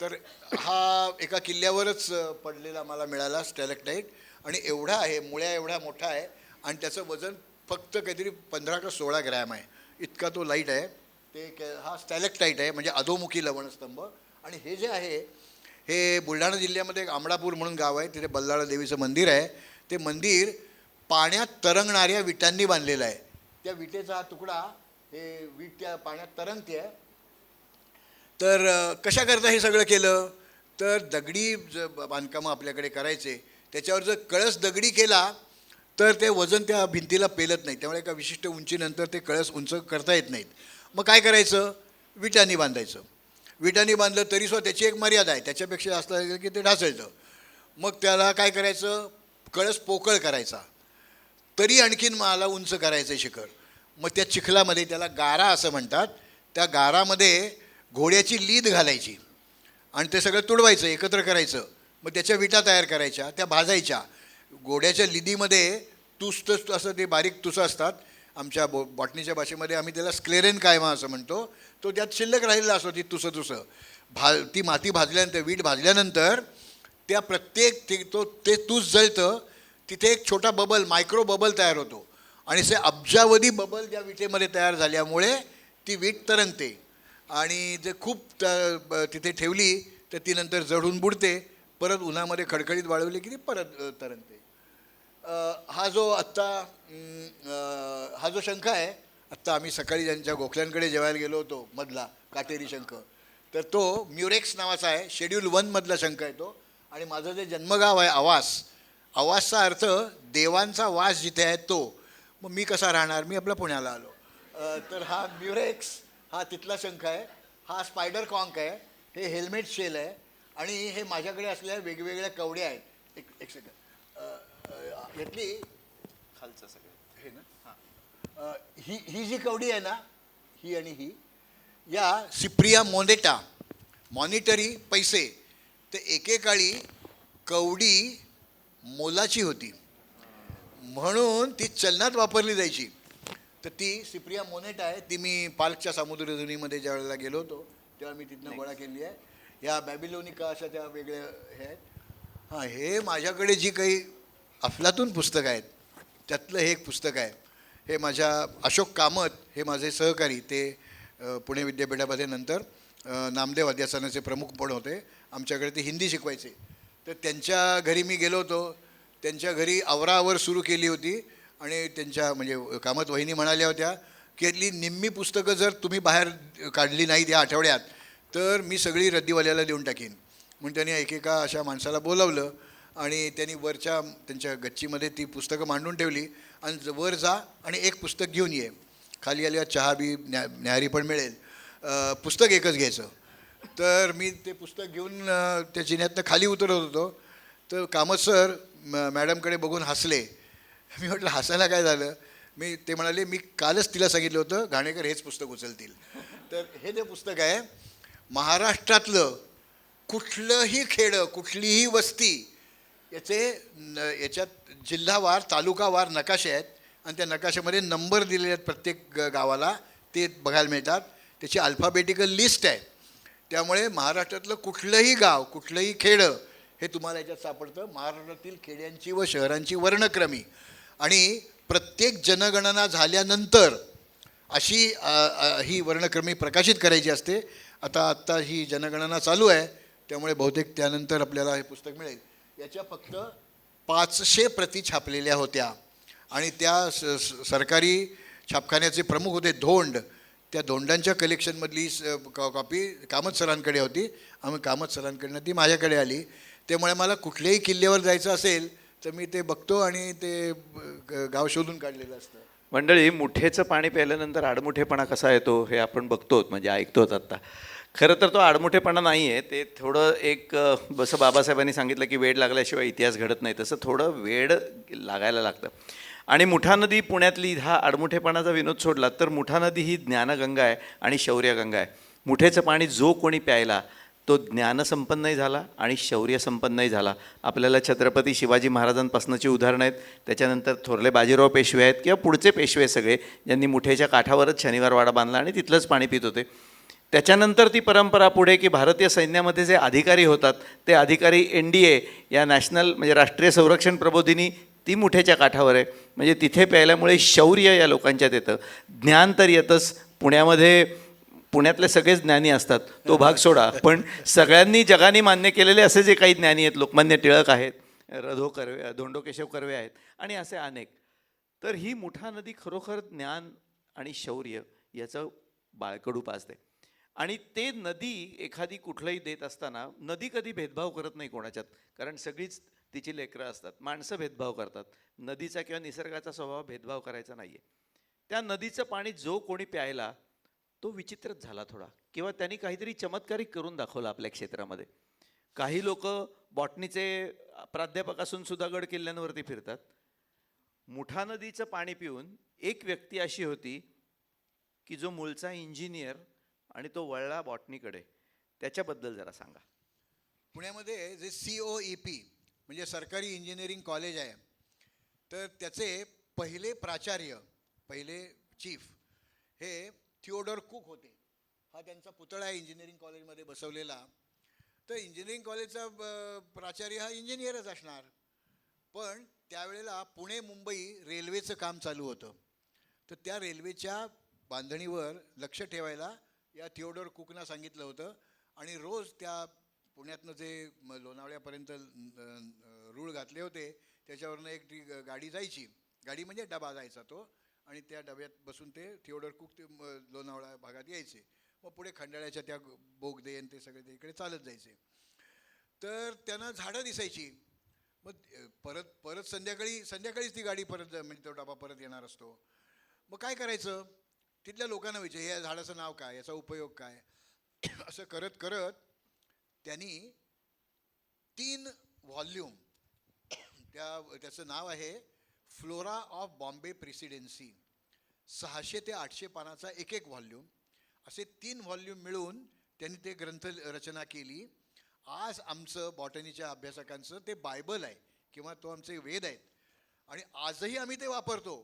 तर हा एका किल्ल्यावरच पडलेला मला मिळाला स्टॅलेक्टाईट, आणि एवढा आहे, मुळ्या एवढा मोठा आहे, आणि त्याचं वजन फक्त काहीतरी 15 का 16 ग्रॅम आहे, इतका तो लाईट आहे. हा स्टॅलेक्टाईट आहे, म्हणजे अधोमुखी लवणस्तंभ. आणि हे जे आहे हे बुलढाणा जिल्ह्यामध्ये एक आमडापूर म्हणून गाव आहे, तिथे बल्लाळा देवीचं मंदिर आहे. ते मंदिर पाण्यात तरंगणाऱ्या विटांनी बांधलेलं आहे. त्या विटेचा हा तुकडा, हे वीट त्या पाण्यात तरंगते आहे. तर कशाकरता हे सगळं केलं, तर दगडी बांधकामं आपल्याकडे करायचे, त्याच्यावर जर कळस दगडी केला तर ते वजन त्या भिंतीला पेलत नाही, त्यामुळे एका विशिष्ट उंचीनंतर ते कळस उंच करता येत नाहीत. मग काय करायचं, विटांनी बांधायचं. विटांनी बांधलं तरीसुद्धा त्याची एक मर्यादा आहे, त्याच्यापेक्षा जास्त आहे की ते ढासळतं. मग त्याला काय करायचं, कळस पोकळ करायचा, तरी आणखीन मला उंच करायचं शिखर. मग त्या चिखलामध्ये, त्याला गारा असं म्हणतात, त्या गारामध्ये घोड्याची लीद घालायची आणि ते सगळं तुडवायचं, एकत्र करायचं. मग त्याच्या विटा तयार करायच्या, त्या भाजायच्या. घोड्याच्या लिदीमध्ये तुस असं ते बारीक तुसं असतात, आमच्या बॉटनीच्या भाषेमध्ये आम्ही त्याला स्क्लेरेन कायमा असं म्हणतो. तो त्यात शिल्लक राहिलेला असतो, ती तुसं ती माती भाजल्यानंतर, वीट भाजल्यानंतर त्या प्रत्येक ते तुस जळतं, तिथे एक छोटा बबल, मायक्रो बबल तयार होतो, आणि ते अब्जावधी बबल त्या विटेमध्ये तयार झाल्यामुळे ती वीट तरंगते. आणि जे खूप तिथे ठेवली तर ती नंतर जळून बुडते, परत उन्हामध्ये खडखडीत वाळवली की ती परत तरंगते. हा जो शंख आहे, आत्ता आम्ही सकाळी ज्यांच्या गोखल्यांकडे जेवायला गेलो होतो, मधला काटेरी शंख, तर तो म्युरेक्स नावाचा आहे, शेड्यूल 1 मधला शंख आहे तो. आणि माझं जे जन्मगाव आहे आवासचा अर्थ देवांचा वास जिथे आहे तो. मग मी कसा राहणार, मी आपल्या पुण्याला आलो. तर हा म्युरेक्स हा तिथला शंख आहे. हा स्पायडर कॉंक आहे, हे हेल्मेट शेल आहे, आणि हे माझ्याकडे असलेल्या वेगवेगळ्या कवड्या आहेत. एक सेकंड, यातली खालचं सगळं हे ना, हां, ही जी कवडी आहे ना, ही आणि ही, या सिप्रिया मोनेटा, मॉनिटरी पैसे, तर एकेकाळी कवडी मोलाची होती म्हणून ती चलनात वापरली जायची. तर ती सिप्रिया मोनेटा आहे, ती मी पार्कच्या समुद्रधुनीमध्ये ज्या वेळेला गेलो होतो तेव्हा मी तिथनं गोळा केली आहे. ह्या बॅबिलोनिका अशा त्या वेगळ्या हे आहेत. हां, हे माझ्याकडे जी काही अफलातून पुस्तकं आहेत त्यातलं हे एक पुस्तक आहे. हे माझ्या अशोक कामत, हे माझे सहकारी, ते पुणे विद्यापीठामध्ये नंतर नामदेव अध्यासनाचे प्रमुख पण होते. आमच्याकडे ते हिंदी शिकवायचे. तर त्यांच्या घरी मी गेलो होतो. त्यांच्या घरी आवराआवर सुरू केली होती, आणि त्यांच्या म्हणजे कामत वहिनी म्हणाल्या होत्या की यातली निम्मी पुस्तकं जर तुम्ही बाहेर काढली नाहीत या आठवड्यात तर मी सगळी रद्दीवाल्याला देऊन टाकीन. म्हणून त्यांनी एकेका अशा माणसाला बोलावलं आणि त्यांनी वरच्या त्यांच्या गच्चीमध्ये ती पुस्तकं मांडून ठेवली, आणि वर जा आणि एक पुस्तक घेऊन ये, खाली आल्यावर चहा बी न्याहारी पण मिळेल, पुस्तक एकच घ्यायचं. तर मी ते पुस्तक घेऊन त्या जिन्यातनं खाली उतरत होतो, तर कामत सर मॅडमकडे बघून हसले. मी म्हटलं हसायला काय झालं, ते म्हणाले मी कालच तिला सांगितलं होतं घाणेकर हेच पुस्तक उचलतील. तर हे जे पुस्तक आहे, महाराष्ट्रातलं कुठलंही खेडं, कुठलीही वस्ती, याच्यात जिल्हावार तालुकावार नकाशे आहेत, आणि त्या नकाशामध्ये नंबर दिलेले आहेत प्रत्येक गावाला, ते बघायला मिळतात. त्याची अल्फाबेटिकल लिस्ट आहे. त्यामुळे महाराष्ट्रातलं कुठलंही गाव, कुठलंही खेडं हे तुम्हाला याच्यात सापडतं. महाराष्ट्रातील खेड्यांची व शहरांची वर्णक्रमी, आणि प्रत्येक जनगणना झाल्यानंतर अशी ही वर्णक्रमी प्रकाशित करायची असते. आत्ता ही जनगणना चालू आहे, त्यामुळे बहुतेक त्यानंतर आपल्याला हे पुस्तक मिळेल. याच्या फक्त 500 प्रती छापलेल्या होत्या, आणि त्या सरकारी छापखान्याचे प्रमुख होते धोंड. त्या धोंडांच्या कलेक्शनमधली कॉपी कामत सरांकडे होती, आम्ही कामत सरांकडनं ती माझ्याकडे आली. त्यामुळे मला कुठल्याही किल्ल्यावर जायचं असेल तर मी ते बघतो आणि ते गाव शोधून काढलेलं असतं. मंडळी, मुठेचं पाणी प्यायल्यानंतर आडमुठेपणा कसा येतो हे आपण बघतोच, म्हणजे ऐकतोच आत्ता. खरं तर तो आडमुठेपणा नाही आहे, ते थोडं एक जसं बाबासाहेबांनी सांगितलं की वेड लागल्याशिवाय इतिहास घडत नाही, तसं थोडं वेड लागायला लागतं. आणि मुठा नदी पुण्यातली हा आडमुठेपणाचा विनोद सोडला तर मुठा नदी ही ज्ञानगंगा आहे आणि शौर्यगंगा आहे. मुठेचं पाणी जो कोणी प्यायला तो ज्ञानसंपन्नही झाला आणि शौर्यसंपन्नही झाला. आपल्याला छत्रपती शिवाजी महाराजांपासूनची उदाहरणं आहेत, त्याच्यानंतर थोरले बाजीराव पेशवे आहेत किंवा पुढचे पेशवे सगळे, ज्यांनी मुठेच्या काठावरच शनिवारवाडा बांधला आणि तिथलंच पाणी पित होते. त्याच्यानंतर ती परंपरा पुढे की भारतीय सैन्यामध्ये जे अधिकारी होतात ते अधिकारी NDA या नॅशनल म्हणजे राष्ट्रीय संरक्षण प्रबोधिनी ती मुठेच्या काठावर आहे. म्हणजे तिथे प्यायल्यामुळे शौर्य या लोकांच्यात येतं. ज्ञान तर येतंच. पुण्यातले सगळेच ज्ञानी असतात, तो भाग सोडा, पण सगळ्यांनी जगाने मान्य केलेले असे जे काही ज्ञानी आहेत, लोकमान्य टिळक आहेत, धोंडो केशव कर्वे आहेत आणि असे अनेक. तर ही मुठा नदी खरोखर ज्ञान आणि शौर्य याचं बाळकडू पाजते. आणि ते नदी एखादी कुठलंही देत असताना नदी कधी भेदभाव करत नाही कोणाच्यात, कारण सगळीच तिची लेकरं असतात. माणसं भेदभाव करतात. नदीचा किंवा निसर्गाचा स्वभाव भेदभाव करायचा नाही आहे. त्या नदीचं पाणी जो कोणी प्यायला तो विचित्रच झाला थोडा, किंवा त्यांनी काहीतरी चमत्कारिक करून दाखवलं आपल्या क्षेत्रामध्ये. काही लोक बॉटनीचे प्राध्यापक असून सुद्धा गड किल्ल्यांवरती फिरतात. मुठा नदीचं पाणी पिऊन एक व्यक्ती अशी होती की जो मूळचा इंजिनियर आणि तो वळला बॉटनीकडे. त्याच्याबद्दल जरा सांगा. पुण्यामध्ये जे COEP म्हणजे सरकारी इंजिनिअरिंग कॉलेज आहे, तर त्याचे पहिले प्राचार्य, पहिले चीफ हे थिओडोर कुक होते. हा त्यांचा पुतळा आहे इंजिनिअरिंग कॉलेजमध्ये बसवलेला. तर इंजिनिअरिंग कॉलेजचा प्राचार्य हा इंजिनियरच असणार. पण त्यावेळेला पुणे मुंबई रेल्वेचं काम चालू होतं. तर त्या रेल्वेच्या बांधणीवर लक्ष ठेवायला या थिओडोर कुकना सांगितलं होतं. आणि रोज त्या पुण्यातनं जे लोणावळ्यापर्यंत रूळ घातले होते त्याच्यावरनं एक ती गाडी जायची. गाडी म्हणजे डबा जायचा तो, आणि त्या डब्यात बसून ते थिओडोर कुक ते लोणावळा भागात यायचे. मग पुढे खंडाळ्याच्या त्या बोगदे आणि ते सगळे ते इकडे चालत जायचे. तर त्यांना झाडं दिसायची. मग परत संध्याकाळीच ती गाडी परत म्हणजे तो डबा परत येणार असतो. मग काय करायचं, तिथल्या लोकांना विचार, या झाडाचं नाव काय, याचा उपयोग काय, असं करत करत त्यांनी 3 व्हॉल्यूम, त्याचं नाव आहे फ्लोरा ऑफ बॉम्बे प्रेसिडेन्सी, 600 ते 800 पानाचा एक व्हॉल्यूम, असे 3 व्हॉल्यूम मिळून त्यांनी ते ग्रंथ रचना केली. आज आमचं बॉटनीच्या अभ्यासकांचं ते बायबल आहे किंवा तो आमचे वेद आहेत. आणि आजही आम्ही ते वापरतो.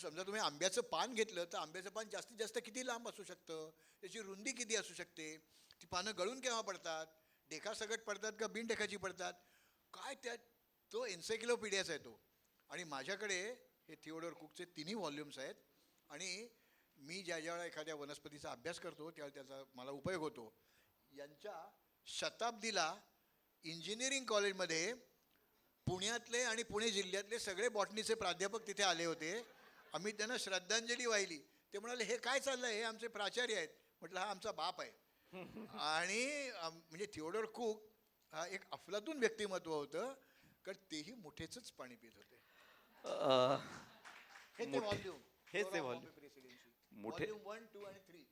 समजा तुम्ही आंब्याचं पान घेतलं तर आंब्याचं पान जास्तीत जास्त किती लांब असू शकतं, त्याची रुंदी किती असू शकते, ती पानं गळून केव्हा पडतात, डेखासकट पडतात का बिनडेखाची पडतात, काय त्या तो एन्सायक्लोपीडियाच आहे तो. आणि माझ्याकडे हे थिओडोर कुकचे 3 व्हॉल्यूम्स आहेत. आणि मी ज्यावेळेला एखाद्या वनस्पतीचा अभ्यास करतो त्यावेळेला त्याचा मला उपयोग होतो. यांच्या शताब्दीला इंजिनिअरिंग कॉलेजमध्ये पुण्यातले आणि पुणे जिल्ह्यातले सगळे बॉटनीचे प्राध्यापक तिथे आले होते. आम्ही त्यांना श्रद्धांजली वाहिली. ते म्हणाले, हे काय चाललं आहे, हे आमचे प्राचार्य आहेत. म्हटलं हा आमचा बाप आहे. आणि म्हणजे थिओडोर कुक हा एक अफलातून व्यक्तिमत्व होतं, कारण तेही मुठेचंच पाणी पित होते. हे ते व्हॉल्यूम, हेच ते व्हॉल्यूम मुठे 1, 2 आणि 3.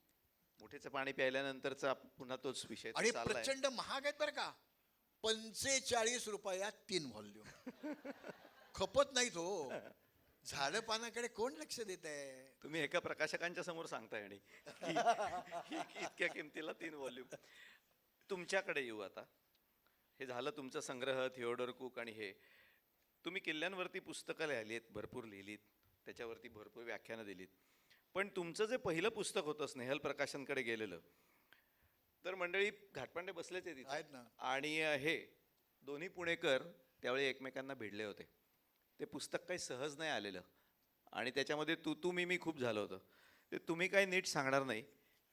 मुठेचं पाणी प्यायल्यानंतरचा पुन्हा तोच विषय आणि चाललाय. प्रचंड महाग आहेत बरं का, 45 रुपयात 3 व्हॉल्यूम. खपत नाहीत हो. झाडं पानाकडे कोण लक्ष देत आहे. तुम्ही एका प्रकाशकांच्या समोर सांगताय आणि इतक्या किमतीला 3 व्हॉल्यूम. तुमच्याकडे येऊ आता. हे झालं तुमचा संग्रह थिओडोर कुक. आणि हे तुम्ही किल्ल्यांवरती पुस्तकं लिहिलीत, भरपूर लिहिलीत, त्याच्यावरती भरपूर व्याख्यानं दिलीत. पण तुमचं जे पहिलं पुस्तक होतं स्नेहल प्रकाशनकडे गेलेलं, तर मंडळी घाटपांडे बसलेच आहेत ना. आणि हे दोन्ही पुणेकर त्यावेळी एकमेकांना भिडले होते. ते पुस्तक काही सहज नाही आलेलं आणि त्याच्यामध्ये तू मी खूप झालं होतं. ते तुम्ही काही नीट सांगणार नाही,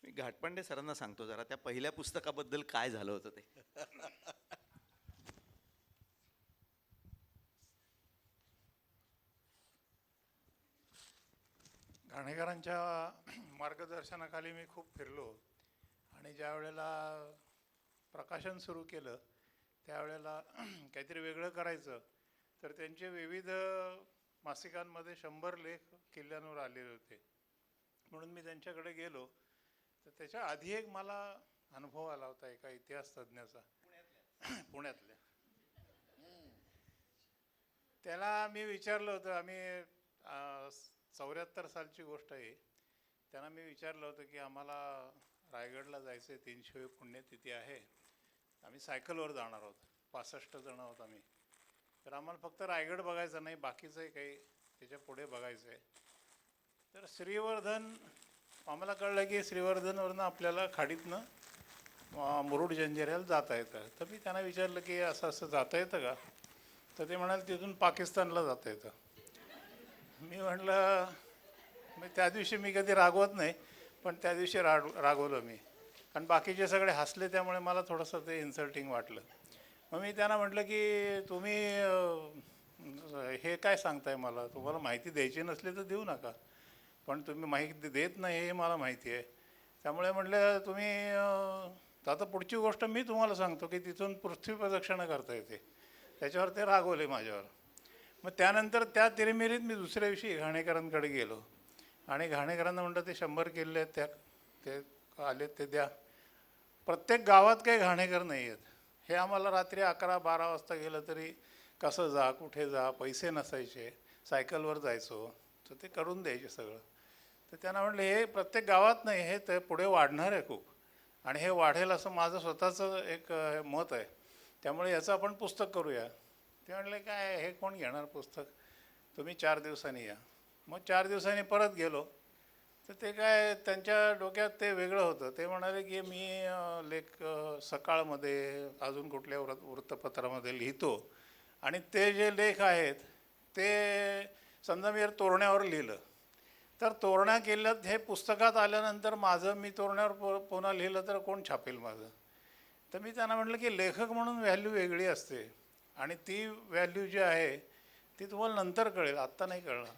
मी घाटपांडे सरांना सांगतो जरा त्या पहिल्या पुस्तकाबद्दल काय झालं होतं ते. घाणेकरांच्या मार्गदर्शनाखाली मी खूप फिरलो आणि ज्या वेळेला प्रकाशन सुरू केलं त्यावेळेला काहीतरी वेगळं करायचं, तर त्यांचे विविध मासिकांमध्ये 100 लेख किल्ल्यांवर आलेले होते. म्हणून मी त्यांच्याकडे गेलो तर त्याच्या आधी एक मला अनुभव आला होता एका इतिहास तज्ज्ञाचा पुण्यातल्या. त्याला मी विचारलं होतं, आम्ही 74 सालची गोष्ट आहे. त्यांना मी विचारलं होतं की आम्हाला रायगडला जायचं आहे, 300 पुण्यतिथी आहे, आम्ही सायकलवर जाणार आहोत, 65 जण आहोत आम्ही. तर आम्हाला फक्त रायगड बघायचं नाही, बाकीचंही काही त्याच्या पुढे बघायचं आहे. तर श्रीवर्धन, आम्हाला कळलं की श्रीवर्धनवरनं आपल्याला खाडीतनं मुरुड जंजिऱ्याला जाता येतं. तर मी त्यांना विचारलं की असं असं जाता येतं का? तर ते म्हणाले तिथून पाकिस्तानला जाता येतं. मी म्हटलं, मग त्या दिवशी मी कधी रागवत नाही, पण त्या दिवशी रागवलं मी, कारण बाकीचे सगळे हसले, त्यामुळे मला थोडंसं ते इन्सल्टिंग वाटलं. मग मी त्यांना म्हटलं की तुम्ही हे काय सांगताय, मला तुम्हाला माहिती द्यायची नसली तर देऊ नका, पण तुम्ही माहिती देत नाही हे मला माहिती आहे. त्यामुळे म्हटलं तुम्ही आता पुढची गोष्ट मी तुम्हाला सांगतो की तिथून पृथ्वी प्रदक्षिणा करता येते. त्याच्यावर ते रागवले माझ्यावर. मग त्यानंतर त्या तिरेमिरीत मी दुसऱ्या दिवशी घाणेकरांकडे गेलो आणि घाणेकरांना म्हटलं ते 100 किल्ले आहेत, ते आले ते द्या. प्रत्येक गावात काही घाणेकर नाही आहेत. हे आम्हाला रात्री 11-12 वाजता गेलं तरी कसं जा, कुठे जा, पैसे नसायचे, सायकलवर जायचो, तर ते करून द्यायचे सगळं. तर त्यांना म्हटलं हे प्रत्येक गावात नाही, हे ते पुढे वाढणार आहे खूप, आणि हे वाढेल असं माझं स्वतःचं एक मत आहे, त्यामुळे याचं आपण पुस्तक करूया. ते म्हटले काय हे कोण घेणार पुस्तक, तुम्ही 4 दिवसांनी या. मग 4 दिवसांनी परत गेलो, तर ते काय त्यांच्या डोक्यात ते वेगळं होतं. ते म्हणाले की मी लेख सकाळमध्ये अजून कुठल्या वृत्तपत्रामध्ये लिहितो, आणि ते जे लेख आहेत ते समजा मी तोरण्यावर लिहिलं, तर तोरणा केल्यात हे पुस्तकात आल्यानंतर माझं मी तोरण्यावर पुन्हा लिहिलं तर कोण छापेल माझं. तर मी त्यांना म्हटलं की लेखक म्हणून व्हॅल्यू वेगळी असते, आणि ती व्हॅल्यू जी आहे ती तुम्हाला नंतर कळेल, आत्ता नाही कळणार.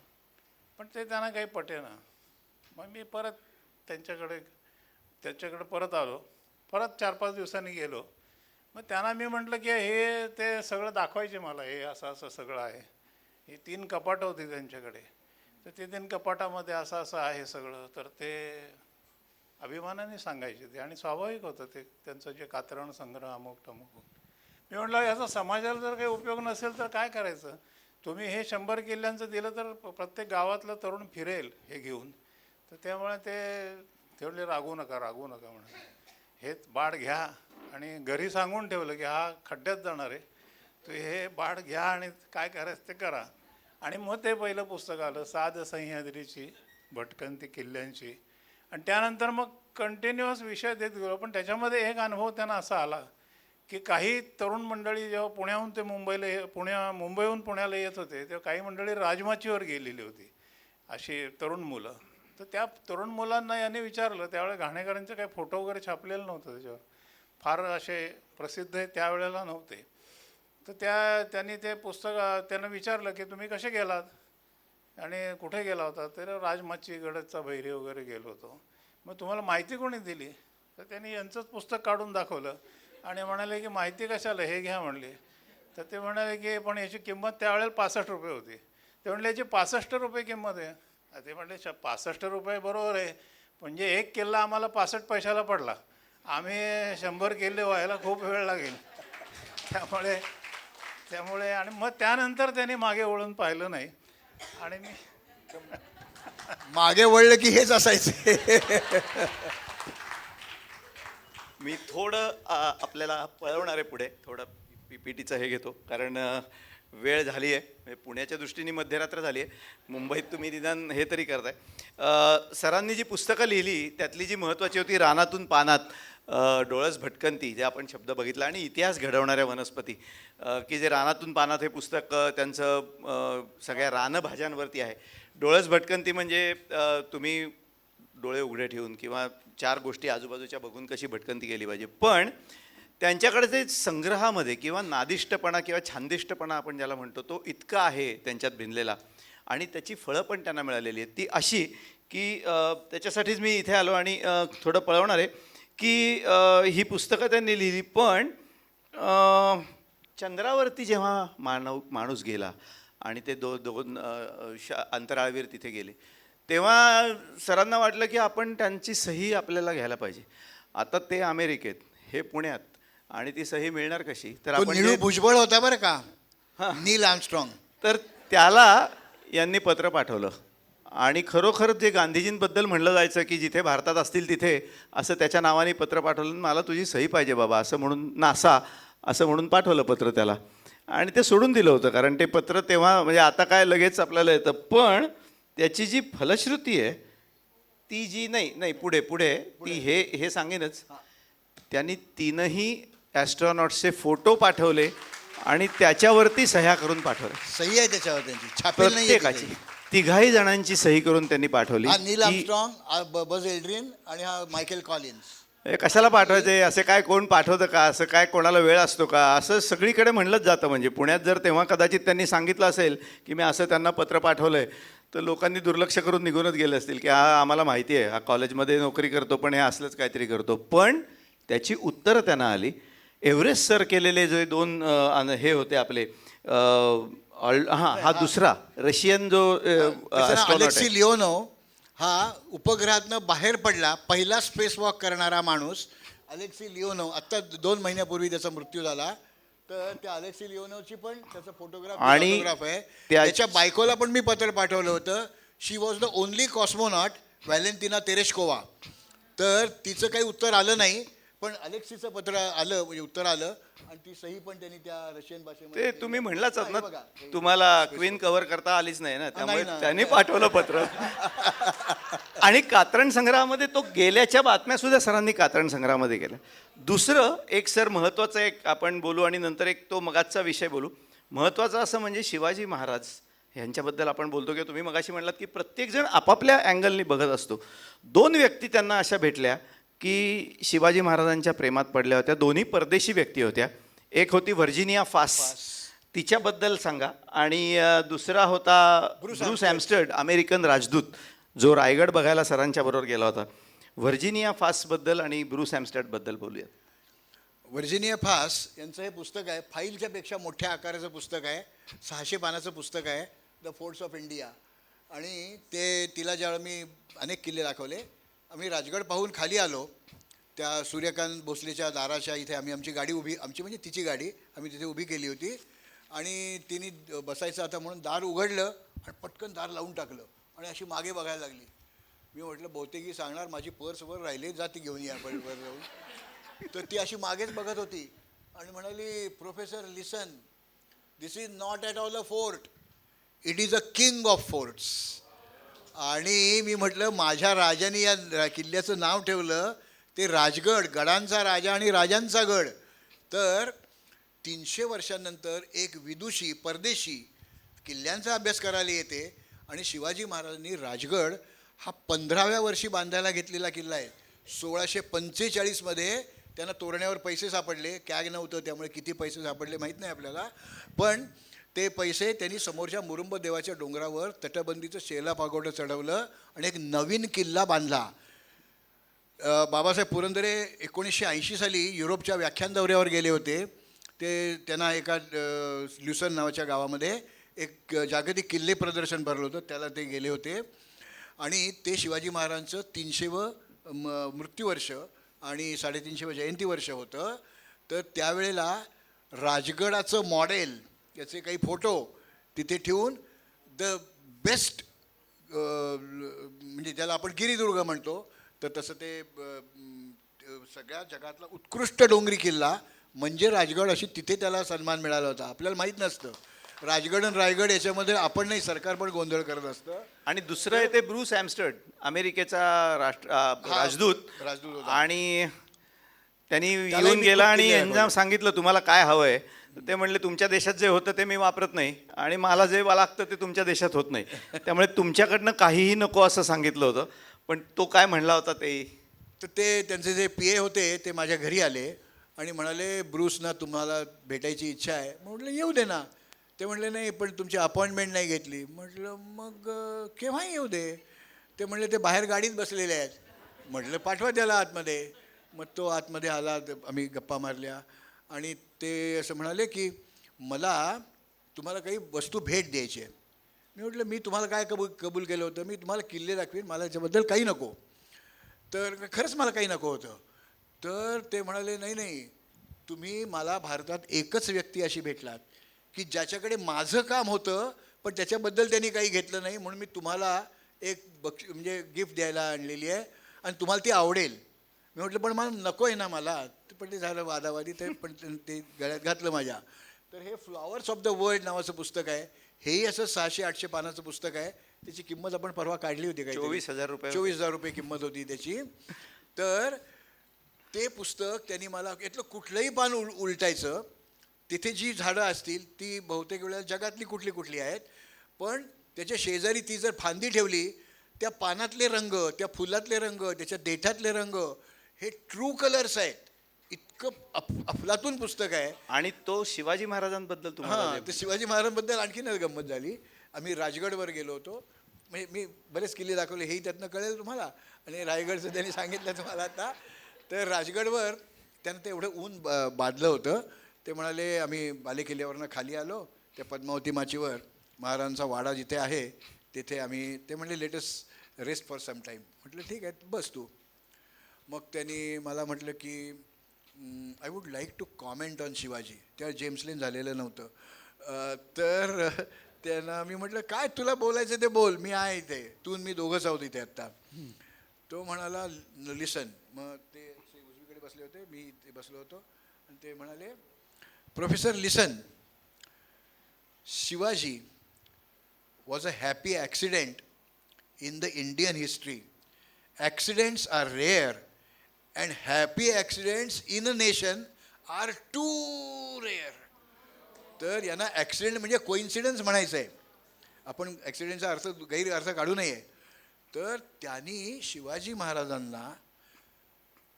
पण ते त्यांना काही पटेना. मग मी परत त्यांच्याकडे परत आलो, परत 4-5 दिवसांनी गेलो. मग त्यांना मी म्हटलं की हे ते सगळं दाखवायचे मला, हे असं असं सगळं आहे. ही 3 कपाटं होती त्यांच्याकडे, तर ते 3 कपाटामध्ये असं असं आहे सगळं. तर ते अभिमानाने सांगायचे ते, आणि स्वाभाविक होतं ते त्यांचं जे कात्रण संग्रह अमुक तमुक. मी म्हटलं याचा समाजाला जर काही उपयोग नसेल तर काय करायचं, तुम्ही हे 100 किल्ल्यांचं दिलं तर प्रत्येक गावातला तरुण फिरेल हे घेऊन. तर त्यामुळे ते म्हणले रागवू नका म्हणून, हे बाळ घ्या, आणि घरी सांगून ठेवलं की हा खड्ड्यात जाणार आहे, तर हे बाळ घ्या आणि काय करायचं ते करा. आणि मग ते पहिलं पुस्तक आलं, साध सह्याद्रीची भटकंती किल्ल्यांची. आणि त्यानंतर मग कंटिन्युअस विषय देत गेलो. पण त्याच्यामध्ये एक अनुभव त्यांना असा आला की काही तरुण मंडळी जेव्हा पुण्याहून ते मुंबईहून पुण्याला येत होते, तेव्हा काही मंडळी राजमाचीवर गेलेली होती, अशी तरुण मुलं. तर त्या तरुण मुलांना याने विचारलं, त्यावेळेस घाणेकरांचे काही फोटो वगैरे छापलेले नव्हतं त्याच्यावर, फार असे प्रसिद्ध आहे त्यावेळेला नव्हते. तर त्यांनी ते पुस्तक त्यांना विचारलं की तुम्ही कसे गेलात आणि कुठे गेला होता. तर राजमाची, गडचा भैरी वगैरे गेलो होतो. मग तुम्हाला माहिती कोणी दिली? तर त्यांनी यांचंच पुस्तक काढून दाखवलं आणि म्हणाले की माहिती कशाला, हे घ्या म्हणले. तर ते म्हणाले की पण याची किंमत त्यावेळेला 65 रुपये होती. ते म्हणले याची 65 रुपये किंमत आहे. ते म्हटले 65 रुपये बरोबर आहे, म्हणजे एक किल्ला आम्हाला 65 पैशाला पडला, आम्ही 100 किल्ले व्हायला खूप वेळ लागेल. त्यामुळे आणि मग त्यानंतर त्यांनी मागे वळून पाहिलं नाही. आणि मी मागे वळलं की हेच असायचे. मी थोडं आपल्याला पळवणार आहे पुढे, थोडं PPTचं हे घेतो, कारण वेळ झाली आहे, पुण्याच्या दृष्टीने मध्यरात्र झाली आहे, मुंबईत तुम्ही निदान हे तरी करताय. सरांनी जी पुस्तकं लिहिली त्यातली जी महत्त्वाची होती, रानातून पानात, डोळस भटकंती, जे आपण शब्द बघितला, आणि इतिहास घडवणाऱ्या वनस्पती, की जे रानातून पानात हे पुस्तक त्यांचं सगळ्या रानभाज्यांवरती आहे. डोळस भटकंती म्हणजे तुम्ही डोळे उघडे ठेवून किंवा 4 गोष्टी आजूबाजूच्या बघून कशी भटकंती केली पाहिजे. पण त्यांच्याकडे ते संग्रहामध्ये किंवा नादिष्टपणा किंवा छानदिष्टपणा आपण ज्याला म्हणतो तो इतका आहे त्यांच्यात भिनलेला, आणि त्याची फळं पण त्यांना मिळालेली आहेत. ती अशी की त्याच्यासाठीच मी इथे आलो आणि थोडं पळवणार आहे की ही पुस्तकं त्यांनी लिहिली. पण चंद्रावरती जेव्हा माणूस गेला आणि ते दोन अंतराळवीर तिथे गेले, तेव्हा सरांना वाटलं की आपण त्यांची सही आपल्याला घ्यायला पाहिजे. आता ते अमेरिकेत, हे पुण्यात, आणि ती सही मिळणार कशी? तर तो आपण निळू जे- भुजबळ होता बरं का, नील आर्मस्ट्रॉंग. तर त्याला यांनी पत्र पाठवलं आणि खरोखर जे गांधीजींबद्दल म्हणलं जायचं की जिथे भारतात असतील तिथे, असं त्याच्या नावाने पत्र पाठवलं. मला तुझी सही पाहिजे बाबा असं म्हणून, नासा असं म्हणून पाठवलं पत्र त्याला, आणि ते सोडून दिलं होतं. कारण ते पत्र तेव्हा, म्हणजे आता काय लगेच आपल्याला येतं, पण त्याची जी फलश्रुती आहे ती जी नाही पुढे पुढे ती हे सांगेनच. त्यांनी 3ही ॲस्ट्रॉनॉट्सचे फोटो पाठवले आणि त्याच्यावरती सह्या करून पाठवल्या. सही आहे त्याच्यावर त्यांची, छापील नाही प्रत्येकाची 3घाही जणांची सही करून त्यांनी पाठवली. हा नील की आर्मस्ट्रॉंग, बज एल्ड्रिन आणि हा मायकेल कॉलिन्स. हे कशाला पाठवायचे, असे काय कोण पाठवतं का, असं काय कोणाला वेळ असतो का, असं सगळीकडे म्हणलंच जातं. म्हणजे पुण्यात जर तेव्हा कदाचित त्यांनी सांगितलं असेल की मी असं त्यांना पत्र पाठवलंय, तर लोकांनी दुर्लक्ष करून निघूनच गेले असतील की हा आम्हाला माहिती आहे, हा कॉलेजमध्ये नोकरी करतो पण हे असलंच काहीतरी करतो. पण त्याची उत्तरं त्यांना आली. एव्हरेस्ट सर केलेले जे 2 हे होते आपले, हा दुसरा रशियन जो astronaut आहे. अलेक्सी लिओनोव हा उपग्रहातनं बाहेर पडला, पहिला स्पेस वॉक करणारा माणूस अलेक्सी लिओनोव. आत्ता 2 महिन्यापूर्वी त्याचा मृत्यू झाला. तर त्या अलेक्सी लिओनोवची पण त्याचा फोटोग्राफ आहे. त्याच्या बायकोला पण मी पत्र पाठवलं होतं. She was the only cosmonaut, Valentina Tereshkova. तर तिचं काही उत्तर आलं नाही, पण अलेक्सीचं पत्र आलं, म्हणजे उत्तर आलं, आणि ती सही पण त्यांनी त्या रशियन भाषेमध्ये. ते तुम्ही म्हणलाच ना, बघा, तुम्हाला क्वीन कव्हर करता आलीच नाही ना, त्यामुळे नाही ना. त्यांनी पाठवलं पत्र. आणि कात्रण संग्रहामध्ये तो गेल्याच्या बातम्या सुद्धा सरांनी कात्रण संग्रहामध्ये केल्या. दुसरं एक सर महत्त्वाचं एक आपण बोलू आणि नंतर एक तो मगाचा विषय बोलू. महत्त्वाचं असं म्हणजे शिवाजी महाराज यांच्याबद्दल आपण बोलतो की तुम्ही मगाशी म्हणलात की प्रत्येकजण आपापल्या अँगलनी बघत असतो. 2 व्यक्ती त्यांना अशा भेटल्या की शिवाजी महाराजांच्या प्रेमात पडल्या होत्या. दोन्ही परदेशी व्यक्ती होत्या. एक होती व्हर्जिनिया फास, तिच्याबद्दल सांगा. आणि दुसरा होता ब्रूस ॲम्स्टर्ड, अमेरिकन राजदूत, जो रायगड बघायला सरांच्या बरोबर गेला होता. व्हर्जिनिया फासबद्दल आणि ब्रूस ॲम्स्टर्डबद्दल बोलूया. व्हर्जिनिया फास यांचं हे पुस्तक आहे, फाईलच्या पेक्षा मोठ्या आकाराचं पुस्तक आहे, 600 पानाचं पुस्तक आहे, द फोर्ट्स ऑफ इंडिया. आणि ते तिला ज्यावेळी मी अनेक किल्ले दाखवले. आम्ही राजगड पाहून खाली आलो, त्या सूर्यकांत भोसलेच्या दाराच्या इथे आम्ही आमची गाडी उभी, आमची म्हणजे तिची गाडी आम्ही तिथे उभी केली होती. आणि तिने बसायचं आता म्हणून दार उघडलं आणि पटकन दार लावून टाकलं आणि अशी मागे बघायला लागली. मी म्हटलं बहुतेक ही सांगणार माझी पर्स वर राहिली, जा ती घेऊन या वर जाऊन. तर ती अशी मागेच बघत होती आणि म्हणाली, professor listen, this is not at all a fort, it is a king of forts. आणि मी म्हटलं माझ्या राजाने या किल्ल्याचं नाव ठेवलं ते राजगड, गडांचा राजा आणि राजांचा गड. तर 300 वर्षांनंतर एक विदुषी परदेशी किल्ल्यांचा अभ्यास करायला येते आणि शिवाजी महाराजांनी राजगड हा 15व्या वर्षी बांधायला घेतलेला किल्ला आहे. 1645मध्ये त्यांना तोरण्यावर पैसे सापडले, कॅग नव्हतं त्यामुळे किती पैसे सापडले माहीत नाही आपल्याला, पण ते पैसे त्यांनी समोरच्या मुरुंब देवाच्या डोंगरावर तटबंदीचं शेला पागोडं चढवलं आणि एक नवीन किल्ला बांधला. बाबासाहेब पुरंदरे 1980 साली युरोपच्या व्याख्यान दौऱ्यावर गेले होते. ते त्यांना एका ल्युसन नावाच्या गावामध्ये एक जागतिक किल्ले प्रदर्शन भरलं होतं, त्याला ते गेले होते. आणि ते शिवाजी महाराजांचं 300वं मृत्यूवर्ष आणि 350वं जयंती वर्ष होतं. तर त्यावेळेला राजगडाचं मॉडेल, याचे काही फोटो तिथे ठेवून द बेस्ट, म्हणजे ज्याला आपण गिरिदुर्ग म्हणतो, तर तसं ते सगळ्या जगातला उत्कृष्ट डोंगरी किल्ला म्हणजे राजगड, अशी तिथे त्याला सन्मान मिळाला होता. आपल्याला माहीत नसतं. राजगड आणि रायगड याच्यामध्ये आपण नाही, सरकार पण गोंधळ करत असतं. आणि दुसरं आहे ते ब्रूस ॲम्स्टर्ड, अमेरिकेचा राजदूत. आणि त्यांनी येऊन गेला आणि यांना सांगितलं तुम्हाला काय हवं आहे. ते म्हणले तुमच्या देशात जे होतं ते मी वापरत नाही आणि मला जे लागतं ते तुमच्या देशात होत नाही, त्यामुळे तुमच्याकडनं काहीही नको असं सांगितलं होतं. पण तो काय म्हणला होता ते, तर ते त्यांचे जे PA होते ते माझ्या घरी आले आणि म्हणाले, ब्रूसना तुम्हाला भेटायची इच्छा आहे. म्हटलं येऊ दे ना. ते म्हणले नाही पण तुमची अपॉइंटमेंट नाही घेतली. म्हटलं मग केव्हाही येऊ दे. ते म्हणले ते बाहेर गाडीत बसलेले आहेत. म्हटलं पाठवा त्याला आतमध्ये. मग तो आतमध्ये आला, आम्ही गप्पा मारल्या आणि ते असं म्हणाले की मला तुम्हाला काही वस्तू भेट द्यायची आहे. मी म्हटलं मी तुम्हाला काय कबूल केलं होतं, मी तुम्हाला किल्ले दाखवीन, मला याच्याबद्दल काही नको. तर खरंच मला काही नको होतं. तर ते म्हणाले नाही नाही, तुम्ही मला भारतात एकच व्यक्ती अशी भेटलात की ज्याच्याकडे माझं काम होतं पण त्याच्याबद्दल त्यांनी काही घेतलं नाही, म्हणून मी तुम्हाला एक म्हणजे गिफ्ट द्यायला आणलेली आहे आणि तुम्हाला ती आवडेल. मी म्हटलं पण मला नको आहे ना मला. पण ते झालं वादावादी, ते पण ते गळ्यात घातलं माझ्या. तर हे फ्लॉवर्स ऑफ द वर्ल्ड नावाचं पुस्तक आहे. हेही असं 600-800 पानाचं पुस्तक आहे. त्याची किंमत आपण परवा काढली होती काय, 24,000 रुपये. 24,000 रुपये किंमत होती त्याची. तर ते पुस्तक त्यांनी मला, यातलं कुठलंही पान उलटायचं, तिथे जी झाडं असतील ती बहुतेक वेळा जगातली कुठली कुठली आहेत, पण त्याच्या शेजारी ती जर फांदी ठेवली, त्या पानातले रंग, त्या फुलातले रंग, त्याच्या देठातले रंग हे ट्रू कलर्स आहेत. इतकं अफलातून पुस्तक आहे. आणि तो शिवाजी महाराजांबद्दल तुम्हाला हां, तर शिवाजी महाराजांबद्दल आणखीनच गंमत झाली. आम्ही राजगडवर गेलो होतो. म्हणजे मी बरेच किल्ले दाखवले, हेही त्यातनं कळेल तुम्हाला, आणि रायगडचं त्यांनी सांगितलं तुम्हाला आता. तर राजगडवर त्यांना ते एवढं ऊन बाधलं होतं. ते म्हणाले आम्ही बालेकिल्ल्यावरनं खाली आलो, त्या पद्मावती माचीवर महाराजांचा वाडा जिथे आहे तिथे आम्ही, ते म्हणले let's rest for some time. म्हटलं ठीक आहे बस तू. मग त्यांनी मला म्हटलं की I would like to comment on Shivaji. तेव्हा जेम्स लिन झालेलं नव्हतं. तर त्यांना मी म्हटलं काय तुला बोलायचं ते बोल, मी आहे इथे, तू मी दोघंच आहोत इथे आत्ता. तो म्हणाला लिसन. मग ते उजवीकडे बसले होते, मी इथे बसलो होतो, आणि ते म्हणाले professor listen, Shivaji was a happy accident in the Indian history. Accidents are rare and happy accidents in a nation are too rare. तर यांना ॲक्सिडेंट म्हणजे कोइन्सिडन्स म्हणायचं आहे. आपण ॲक्सिडेंटचा अर्थ गैर अर्थ काढू नये. तर त्यांनी शिवाजी महाराजांना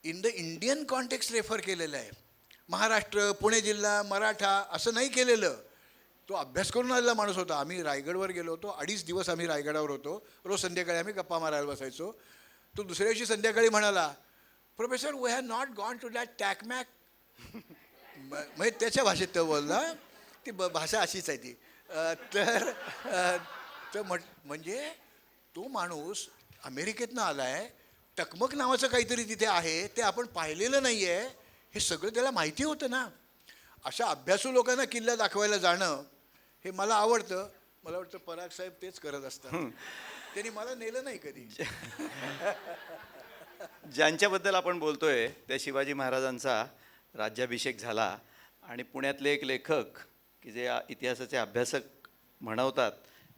in the Indian context refer केलेलं आहे. महाराष्ट्र, पुणे जिल्हा, मराठा असं नाही केलेलं. तो अभ्यास करून आलेला माणूस होता. आम्ही रायगडवर गेलो होतो, 2.5 दिवस आम्ही रायगडावर होतो. रोज संध्याकाळी आम्ही गप्पा मारायला बसायचो. तो दुसऱ्या दिवशी संध्याकाळी म्हणाला professor we have not gone to that tarmac. म्हणजे त्याच्या भाषेत तो बोलला, ती भाषा अशीच आहे ती. तर म्हणजे तो माणूस अमेरिकेतनं आला आहे, टकमक नावाचं काहीतरी तिथे आहे, ते आपण पाहिलेलं नाही आहे, हे सगळं त्याला माहिती होतं ना. अशा अभ्यासू लोकांना किल्ला दाखवायला जाणं हे मला आवडतं. मला वाटतं पराग साहेब तेच करत असतात. त्यांनी मला नेलं नाही कधी. ज्यांच्याबद्दल आपण बोलतोय त्या शिवाजी महाराजांचा राज्याभिषेक झाला, आणि पुण्यातले एक लेखक की जे इतिहासाचे अभ्यासक म्हणवतात,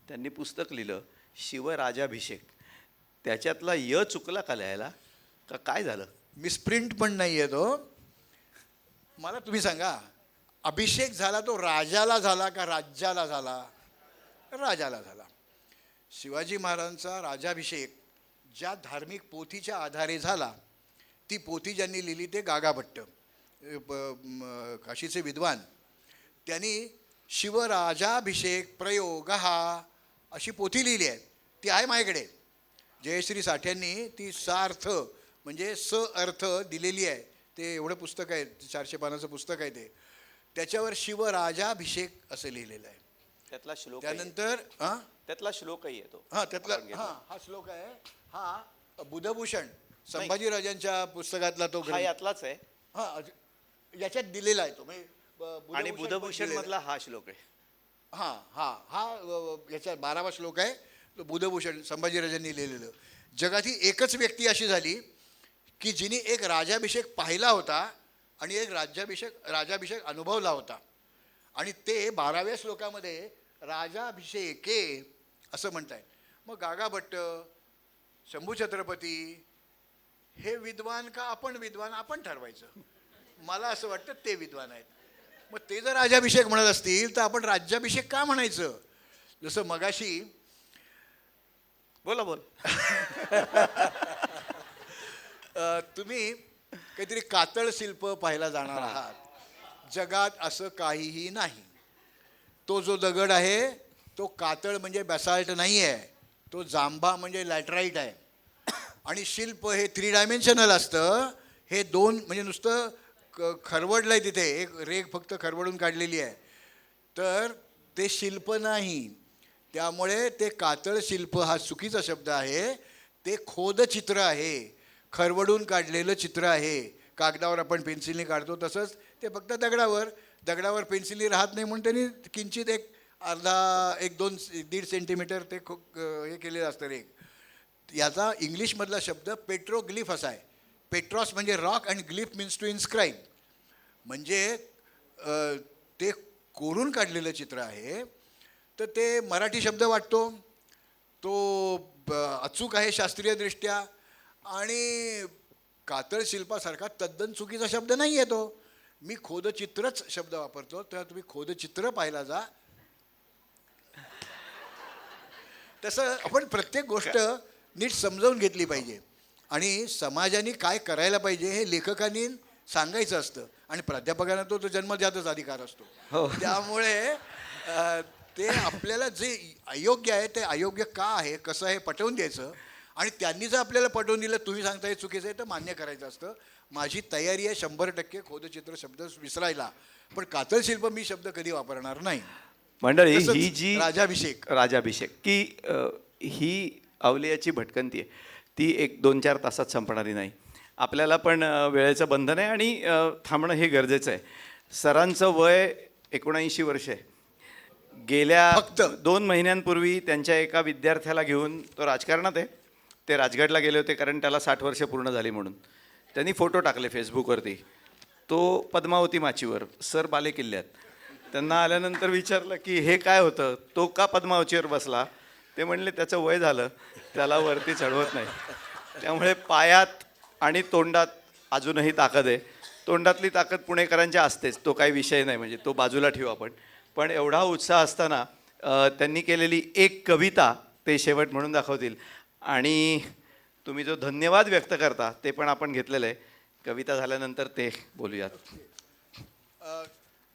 त्यांनी पुस्तक लिहिलं शिवराजाभिषेक. त्याच्यातला चुकला का लिहायला, का काय झालं? मिसप्रिंट पण नाही आहे तो. मला तुम्ही सांगा, अभिषेक झाला तो राजाला झाला का राज्याला झाला? राजाला झाला. शिवाजी महाराजांचा राजाभिषेक ज्या धार्मिक पोथीच्या आधारे झाला, ती पोथी ज्यांनी लिहिली ते गागाभट्ट, काशीचे विद्वान. त्यांनी शिवराजाभिषेक प्रयोग हा अशी पोथी लिहिली आहे. ती आहे माझ्याकडे. जयश्री साठ्यांनी ती सार्थ म्हणजे अर्थ दिलेली आहे. ते एवढं पुस्तक आहे, 400 पानाचं पुस्तक आहे ते. त्याच्यावर शिवराजाभिषेक असं लिहिलेलं आहे. त्यातला श्लोक त्यानंतर त्यातला श्लोकही येतो. त्यातला हा श्लोक आहे. हा बुधभूषण संभाजीराजांच्या पुस्तकातला तो यातलाच आहे. याच्यात दिलेला आहे तो. आणि बुधभूषण मधला हा श्लोक आहे. हा याचा 12वा श्लोक आहे. तो बुधभूषण संभाजीराजांनी लिहिलेलं. जगातील एकच व्यक्ती अशी झाली की जिने एक राजाभिषेक पाहिला होता आणि एक राजाभिषेक अनुभवला होता, आणि ते 12व्या श्लोकामध्ये राजाभिषेके असं म्हणताय. मग गागाभट्ट, शंभू छत्रपती हे विद्वान का आपण विद्वान, आपण ठरवायचं. मला असं वाटतं ते विद्वान आहेत. मग ते जर राजाभिषेक म्हणत असतील तर आपण राज्याभिषेक का म्हणायचं? जसं मगाशी बोल तुम्ही काहीतरी कातळ शिल्प पाहायला जाणार आहात. जगात असं काहीही नाही. तो जो दगड आहे तो कातळ म्हणजे बॅसाल्ट नाही आहे, तो जांभा म्हणजे लॅटराईट आहे. आणि शिल्प हे 3 डायमेन्शनल असतं. हे 2 म्हणजे नुसतं खरवडलं आहे, तिथे एक रेघ फक्त खरवडून काढलेली आहे. तर ते शिल्प नाही. त्यामुळे ते कातळ शिल्प हा चुकीचा शब्द आहे. ते खोदचित्र आहे, खरवडून काढलेलं चित्र आहे. कागदावर आपण पेन्सिलने काढतो तसंच ते फक्त दगडावर पेन्सिलने राहत नाही म्हणून त्यांनी किंचित एक अर्धा 1-2-1.5 सेंटीमीटर ते हे केलेलं असतं रे. याचा इंग्लिशमधला शब्द पेट्रोग्लिफ असा आहे. पेट्रॉस म्हणजे rock and glyph means to inscribe, म्हणजे ते कोरून काढलेलं चित्र आहे. तर ते मराठी शब्द वाटतो, तो अचूक आहे शास्त्रीयदृष्ट्या, आणि कातळ शिल्पासारखा तद्दन चुकीचा शब्द नाही आहे तो. मी खोदचित्रच शब्द वापरतो, तेव्हा तुम्ही खोदचित्र पाहायला जा. तसं आपण प्रत्येक गोष्ट नीट समजावून घेतली पाहिजे आणि समाजाने काय करायला पाहिजे हे लेखकांनी सांगायचं असतं आणि प्राध्यापकांना तो जन्मजातच अधिकार असतो. त्यामुळे ते आपल्याला जे अयोग्य आहे ते अयोग्य का आहे, कसं आहे पटवून द्यायचं आणि त्यांनी जर आपल्याला पटवून दिलं तुम्ही सांगताय चुकीचं आहे तर मान्य करायचं असतं. माझी तयारी आहे 100% खोदचित्र शब्द विसरायला, पण कातळ शिल्प मी शब्द कधी वापरणार नाही. मंडळी, तसंच ही जी राजाभिषेक की ही अवलियाची भटकंती आहे ती 1-2-4 तासात संपणारी नाही. आपल्याला पण वेळेचं बंधन आहे आणि थांबणं हे गरजेचं आहे. सरांचं वय 79 वर्ष आहे. गेल्या फक्त 2 महिन्यांपूर्वी त्यांच्या एका विद्यार्थ्याला घेऊन, तो राजकारणात आहे, ते राजगडला गेले होते कारण त्याला 60 वर्ष पूर्ण झाली म्हणून. त्यांनी फोटो टाकले फेसबुकवरती. तो पद्मावती माचीवर, सर बालेकिल्ल्यात. त्यांना आल्यानंतर विचारलं की हे काय होतं, तो का पद्मावतीवर बसला. ते म्हणले त्याचं वय झालं, त्याला वरती चढवत नाही. त्यामुळे पायात आणि तोंडात अजूनही ताकद आहे. तोंडातली ताकद पुणेकरांच्या असतेच, तो काही विषय नाही, म्हणजे तो बाजूला ठेवू आपण. पण एवढा उत्साह असताना त्यांनी केलेली एक कविता ते शेवट म्हणून दाखवतील आणि तुम्ही जो धन्यवाद व्यक्त करता ते पण आपण घेतलेलं आहे. कविता झाल्यानंतर ते बोलूयात.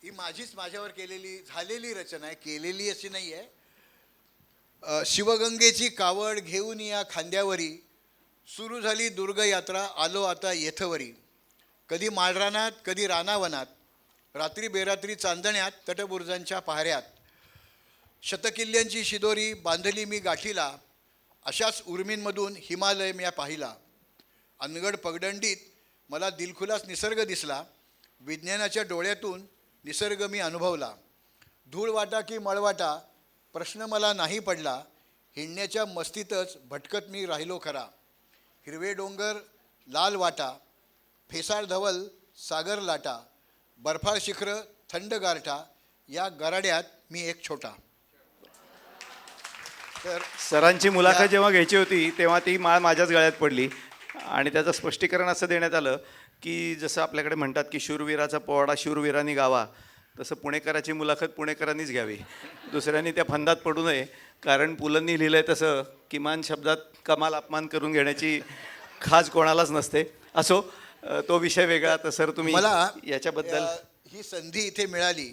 ही माझ्यावर झालेली रचना आहे, केलेली अशी नाही आहे. शिवगंगेची कावड घेऊन या खांद्यावरी, सुरू झाली दुर्ग यात्रा, आलो आता येथवरी. कधी माळरानात कधी रानावनात, रात्री बेरात्री चांदण्यात तटबुर्जांच्या पहाऱ्यात. शतकिल्ल्यांची शिदोरी बांधली मी गाठीला, अशाच उर्मींमधून हिमालय म्या पाहिला. अनगड पगडंडीत मला दिलखुलास निसर्ग दिसला, विज्ञानाच्या डोळ्यातून निसर्ग मी अनुभवला. धूळवाटा की मळवाटा प्रश्न मला नाही पडला, हिंडण्याच्या मस्तीतच भटकत मी राहिलो खरा. हिरवे डोंगर लाल वाटा, फेसाळ धवल सागर लाटा, बर्फाळ शिखर थंड गारठा, या गराड्यात मी एक छोटा. तर सरांची मुलाखत जेव्हा घ्यायची होती तेव्हा ती माळ माझ्याच गळ्यात पडली आणि त्याचं स्पष्टीकरण असं देण्यात आलं की जसं आपल्याकडे म्हणतात की शूरवीराचा पोवाडा शूरवीरांनी गावा, तसं पुणेकराची मुलाखत पुणेकरांनीच घ्यावी, दुसऱ्यांनी त्या फंदात पडू नये. कारण पुलंनी लिहिलं आहे तसं किमान शब्दात कमाल अपमान करून घेण्याची खाज कोणालाच नसते. असो, तो विषय वेगळा. तर सर तुम्ही मला याच्याबद्दल ही संधी इथे मिळाली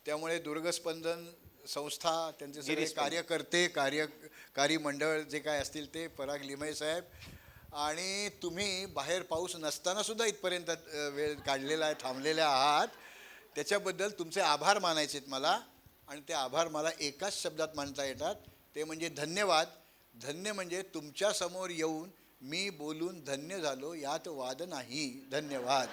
त्यामुळे दुर्गस्पंदन संस्था, त्यांचे सगळे कार्यकर्ते, कार्यकारी मंडळ जे काय असतील ते, पराग लिमये साहेब, आणि तुम्ही बाहेर पाऊस नसताना सुद्धा इथपर्यंत वेळ काढलेला आहे, थांबलेले आहात, त्याच्याबद्दल तुमचे आभार मानायचे आहेत मला. आणि ते आभार मला एकाच शब्दात मानता येतात, ते म्हणजे धन्यवाद. धन्य म्हणजे तुमच्यासमोर येऊन मी बोलून धन्य झालो, यात वाद नाही. धन्यवाद.